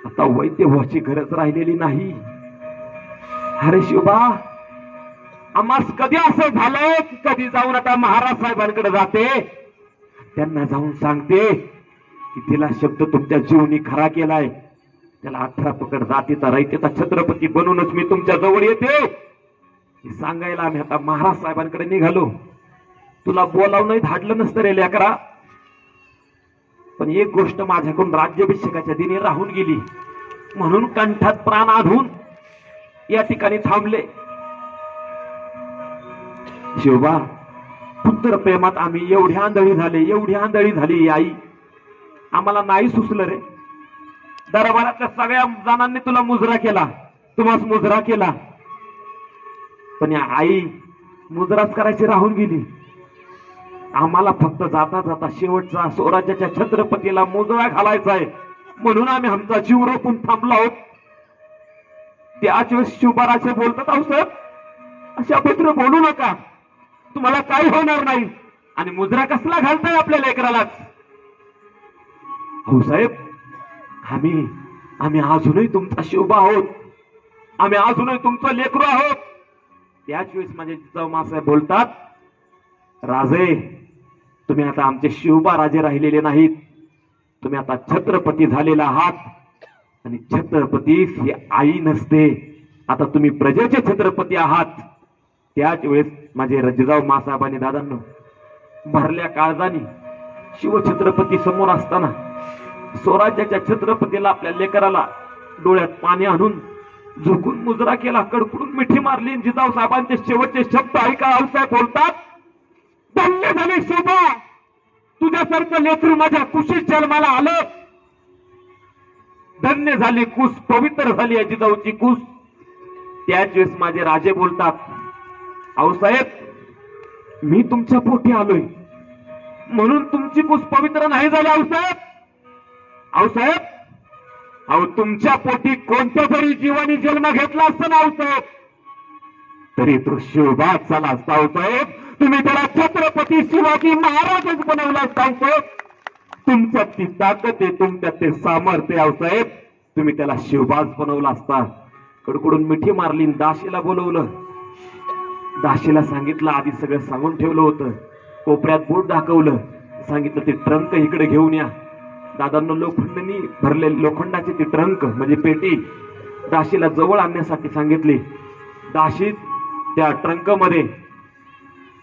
A: आता वैद्य व्हायची गरज राहिलेली नाही. अरे शिवबा, आम्हास कधी असं झालंय की कधी जाऊन आता महाराज साहेबांकडे जाते, त्यांना जाऊन सांगते की तिला शब्द तुमच्या जीवनी खरा केलाय, त्याला 18 पकड जातीचा रयतेचा छत्रपती बनूनच मी तुमच्या जवळ येते हे सांगायला आम्ही आता महाराज साहेबांकडे निघालो. तुला बोलावूनही धाडलं नसतं रे लेकरा, पण एक गोष्ट माझ्याकडून राज्याभिषेकाच्या दिनी राहून गेली म्हणून कंठात प्राण आढून या ठिकाणी थांबले. शिवबा, पुत्र प्रेमात आम्ही एवढी आंधळी झाली आई, आम्हाला नाही सुचलं रे. दरबारातल्या सगळ्या जणांनी तुला मुजरा केला, तुम्हास मुजरा केला, पण या आई मुजराच करायची राहून गेली. आम्हाला फक्त जाता जाता शेवटचा स्वराज्याच्या छत्रपतीला मुजरा घालायचा आहे म्हणून आम्ही आमचा जीव रोखून थांबलो आहोत. त्याच वेळेस शिवबाराचे बोलतात, आऊसाहेब अशा पत्र बोलू नका, तुम्हाला काही होणार नाही. आणि मुजरा कसला घालताय आपल्या लेकरालाच? हो साहेब, आम्ही अजूनही तुमचा शिवबा आहोत, आम्ही अजूनही तुमचं लेकरू आहोत. त्याच वेळेस माझे जिजाऊ मासाहेब बोलतात, राजे तुम्ही आता आमचे शिवबा राजे राहिलेले नाहीत, तुम्ही आता छत्रपती झालेला आहात. आणि छत्रपती ही आई नसते, आता तुम्ही प्रजेचे छत्रपती आहात. त्याच वेळेस माझे जिजाऊ मासाहेबांनी दादांनो भरल्या काळजानी शिवछत्रपती समोर असताना स्वराज्याच्या छत्रपतीला आपल्या लेकराला डोळ्यात पाणी आणून झोकून मुजरा केला, कडकडून मिठी मारली. जिजाऊ साहेबांचे शेवटचे शब्द ऐका. आऊसाहेब बोलतात, धन्य झाले शोभा, तुझ्यासारखं लेकरू माझ्या कुशीत जन्माला आलं. धन्य झाली कुस, पवित्र झाली जिजाऊची कुस. त्याच वेळेस माझे राजे बोलतात, आऊसाहेब मी तुमच्या पोटी आलोय म्हणून तुमची कुस पवित्र नाही झाली. आऊसाहेब अहो तुमच्या पोटी कोणत्या तरी जीवानी जन्म घेतला असता ना आऊसाहेब, तरी तो शिवबाज झाला असता. आऊसाहेब तुम्ही त्याला छत्रपती शिवाजी महाराजच बनवला असता. आऊसाहेब तुमच्यात ती ताकद आहे, तुमच्यात ते सामर्थ्य. आऊसाहेब तुम्ही त्याला शिवबाज बनवला असता. कडकडून मिठी मारली, दाशीला बोलवलं. दाशीला सांगितलं, आधी सगळं सांगून ठेवलं होतं, कोपऱ्यात बोट दाखवलं, सांगितलं ते ट्रंक इकडे घेऊन या. दादांना लोखंडांनी भरले लोखंडाची ती ट्रंक म्हणजे पेटी दाशीला जवळ आणण्यासाठी सांगितली. दाशी त्या ट्रंक मध्ये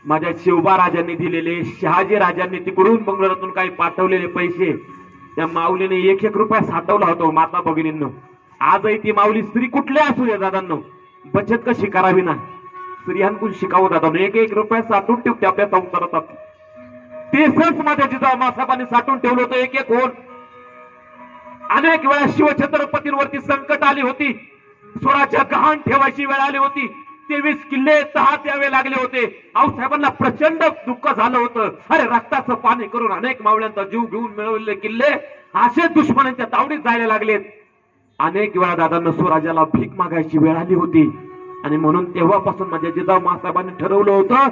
A: माझ्या शिवबा राजांनी दिलेले, शहाजी राजांनी तिकडून बंगलोरातून काही पाठवलेले पैसे, त्या माऊलीने 1-1 रुपया साठवला होता माता भगिनींनो. आजही ती माऊली स्त्री कुठल्या असू द्या दादांनो, बचत कशी करावी ना स्त्रियांकडून शिकावं दादांनो. एक एक रुपया साठवून ठेवते आपल्या संसारात. ते सहज माझ्या जिजाऊ मासाहेबांनी साठवून ठेवलं होतं एक एक होऊन. अनेक वेळा शिवछत्रपतींवरती संकट आली होती, स्वराज्य गहाण ठेवायची वेळ आली होती, 23 किल्ले तहा द्यावे लागले होते. आऊसाहेबांना प्रचंड दुःख झालं होतं. अरे रक्ताचं पाणी करून अनेक मावळ्यांचा जीव घेऊन मिळवलेले किल्ले असे दुश्मनांच्या तावडीत जायला लागलेत. अनेक वेळा दादांना स्वराज्याला भीक मागायची वेळ आली होती. आणि म्हणून तेव्हापासून माझ्या जिजाऊ मासाहेबांनी ठरवलं होतं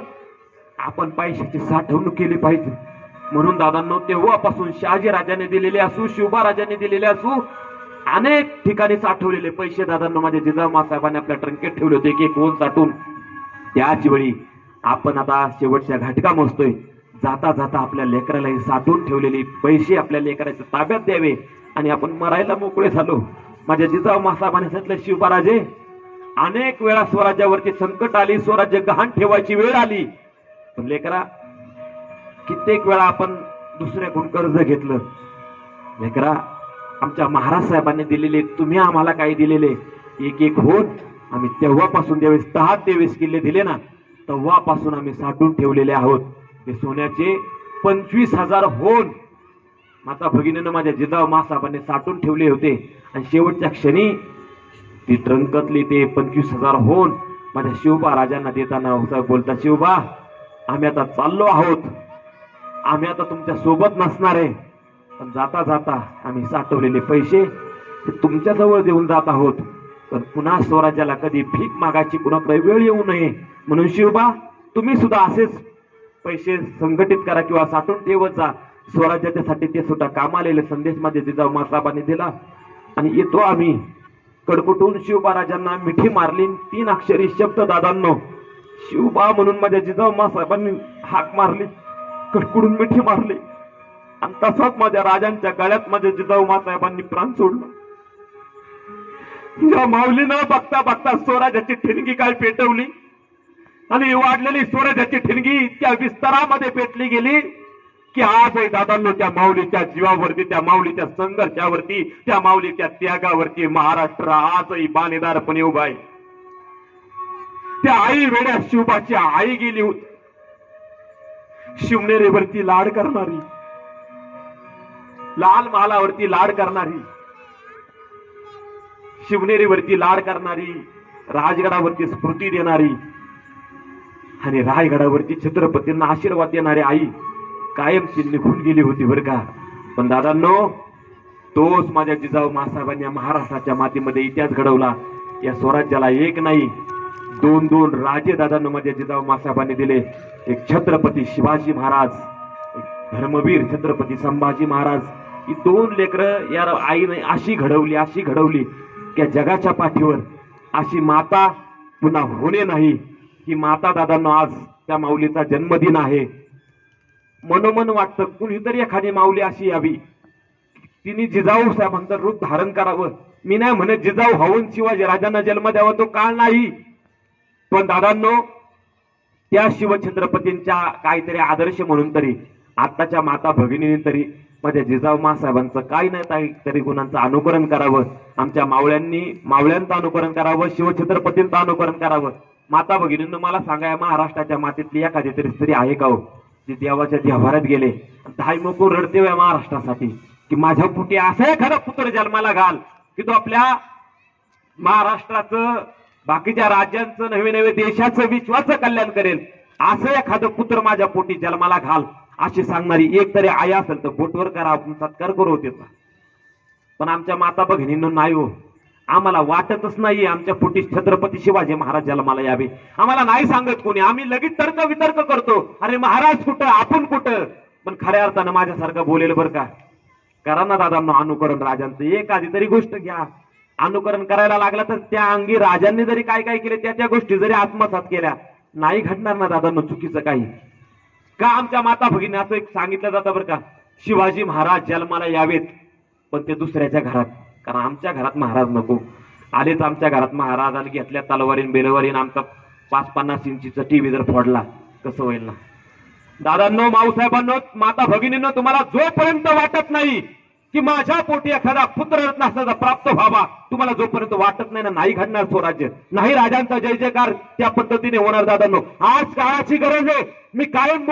A: आपण पैशाची साठवणूक केली पाहिजे. म्हणून दादांनो तेव्हापासून शहाजी राजाने दिलेले असू, शिवबा राजाने दिलेले असू, अनेक ठिकाणी साठवलेले पैसे दादांनो माझ्या जिजाऊ मासाहेबांनी आपल्या ट्रंकेत ठेवले होते एक एक होऊन साठवून. त्याच वेळी आपण आता शेवटच्या घाटका मोजतोय. जाता जाता आपल्या लेकरालाही साठवून ठेवलेले पैसे आपल्या लेकराच्या ताब्यात द्यावे आणि आपण मरायला मोकळे झालो. माझ्या जिजाऊ मासाहेबांनी सांगितलं शिवबाराजे अनेक वेळा स्वराज्यावरती संकट आली, स्वराज्य गहाण ठेवायची वेळ आली, पण लेकरा कित्येक वेळा आपण दुसऱ्याकडून कर्ज घेतलं. लेकरा आमच्या महाराज साहेबांनी दिलेले, तुम्ही आम्हाला काही दिलेले एक एक होत आम्ही तेव्हापासून 23 किल्ले दिले ना तेव्हापासून आम्ही साठवून ठेवलेले आहोत. ते सोन्याचे 25,000 होन माता भगिनीनं माझ्या जिजाऊ मासाहेबांनी साठवून ठेवले होते. आणि शेवटच्या क्षणी ती ट्रंकातली ते 25,000 होन माझ्या शिवबा राजांना देताना बोलता शिवबा आम्ही आता चाललो आहोत, आम्ही आता तुमच्या सोबत नसणार आहे, पण जाता जाता आम्ही साठवलेले पैसे ते तुमच्या जवळ देऊन जात आहोत. पण पुन्हा स्वराज्याला कधी भीक मागायची कुणाकडे वेळ येऊ नये म्हणून शिवबा तुम्ही सुद्धा असेच पैसे संघटित करा किंवा साठवून ठेवत जा. स्वराज्याच्यासाठी ते सुद्धा कामालेले संदेश माझ्या जिजाऊ मासाहेबांनी दिला. आणि येतो आम्ही कडकुटून शिवबा राजांना मिठी मारली. 3 अक्षरी शब्द दादांनो शिवबा म्हणून माझ्या जिजाऊ मासाहेबांनी हाक मारली, कडकुडून मिठी मारली. आणि तसाच माझ्या राजांच्या गळ्यात माझ्या जिजाऊ मासाहेबांनी प्राण सोडलं. या माऊलीनं बघता बघता स्वराज्याची ठिणगी काय पेटवली आणि वाढलेली स्वराज्याची ठिणगी त्या विस्तारामध्ये पेटली गेली की आजही दादांनो त्या माऊलीच्या जीवावरती, त्या माऊलीच्या संघर्षावरती, त्या माऊलीच्या त्यागावरती महाराष्ट्र आजही बाणेदारपणे उभा आहे. त्या आई वेड्या शिवबाची आई गेली होती, शिवनेरीवरती लाड करणारी, लाल महालावरती लाड करणारी, शिवनेरीवरती लाड करणारी, राजगडावरती स्मृती देणारी आणि रायगडावरती छत्रपतींना आशीर्वाद देणारी आई कायमची निघून गेली होती बरं का. पण दादांनो तोच माझ्या जिजाऊ मासाहेबांनी महाराष्ट्राच्या मातीमध्ये इतिहास घडवला. या स्वराज्याला एक नाही 2 राजे दादांनो माझ्या जिजाऊ मासाहेबांनी दिले. एक छत्रपती शिवाजी महाराज, एक धर्मवीर छत्रपती संभाजी महाराज. ही 2 लेकरं या आईने अशी घडवली की जगाच्या पाठीवर अशी माता पुन्हा होणे नाही. ही माता दादांनो आज त्या माऊलीचा जन्मदिन आहे. मनोमन वाटतं कुणीतरी एखादी माऊली अशी यावी, तिने जिजाऊ साहेबांचं रूप धारण करावं. मी नाही म्हणत जिजाऊ हवून शिवाजी राजांना जन्म द्यावा, तो काळ नाही. पण दादांनो त्या शिवछत्रपतींच्या काहीतरी आदर्श म्हणून तरी आताच्या माता भगिनींनी तरी माझ्या जिजाऊ मासाहेबांचं काही नाही तरी गुणांचं अनुकरण करावं. आमच्या मावळ्यांचं अनुकरण करावं, शिवछत्रपतींचं अनुकरण करावं. माता भगिनींना मला सांगा, महाराष्ट्राच्या मातीतली एखादी तरी स्त्री आहे का हो जी देवाच्या देव्हाऱ्यात गेले धाय मोको रडते या महाराष्ट्रासाठी की माझ्या पोटी असं एखादा पुत्र जन्माला घाल की तो आपल्या महाराष्ट्राचं, बाकीच्या राज्यांचं, नवे देशाचं, विश्वाचं कल्याण करेल. असं एखादं पुत्र माझ्या पोटी जन्माला घाल अशी सांगणारी एक तरी आई असेल तर बोटवर करा, आपण सत्कार करू त्याचा. पण आमच्या माता भगिनींना नाही हो, आम्हाला वाटतच नाही आमच्या पोटी छत्रपती शिवाजी महाराज जन्माला यावे. आम्हाला नाही सांगत कोणी, आम्ही लगेच तर्क वितर्क करतो, अरे महाराज कुठं, आपण कुठं. पण खऱ्या अर्थानं माझ्यासारखं बोलेल बरं का. करा ना दादांनो अनुकरण राजांचं. एखादी तरी गोष्ट घ्या, अनुकरण करायला लागला तर त्या अंगी राजांनी जरी काय काय केले त्या गोष्टी जरी आत्मसात केल्या नाही घडणार ना दादांनो चुकीचं काही. का आमच्या माता भगिनी असं एक सांगितलं जातं बरं का, शिवाजी महाराज जन्माला यावेत पण ते दुसऱ्याच्या घरात, कारण आमच्या घरात महाराज नको. आलेच आमच्या घरात महाराज आणि घेतल्या तलवारीन बेलवारीन आमचा 5-50 इंचीचा टीव्ही जर फोडला कसं होईल ना. दादांनो, माऊसाहेबांनो, माता भगिनींनो, तुम्हाला जोपर्यंत वाटत नाही की माझ्या पोटी एखादा पुत्ररत्न असाचा प्राप्त व्हावा, तुम्हाला जोपर्यंत वाटत नाही ना, नाही घडणार स्वराज्य, नाही राजांचा जय जयकार त्या पद्धतीने होणार. दादांनो, आज काळाची गरज आहे. मी कायम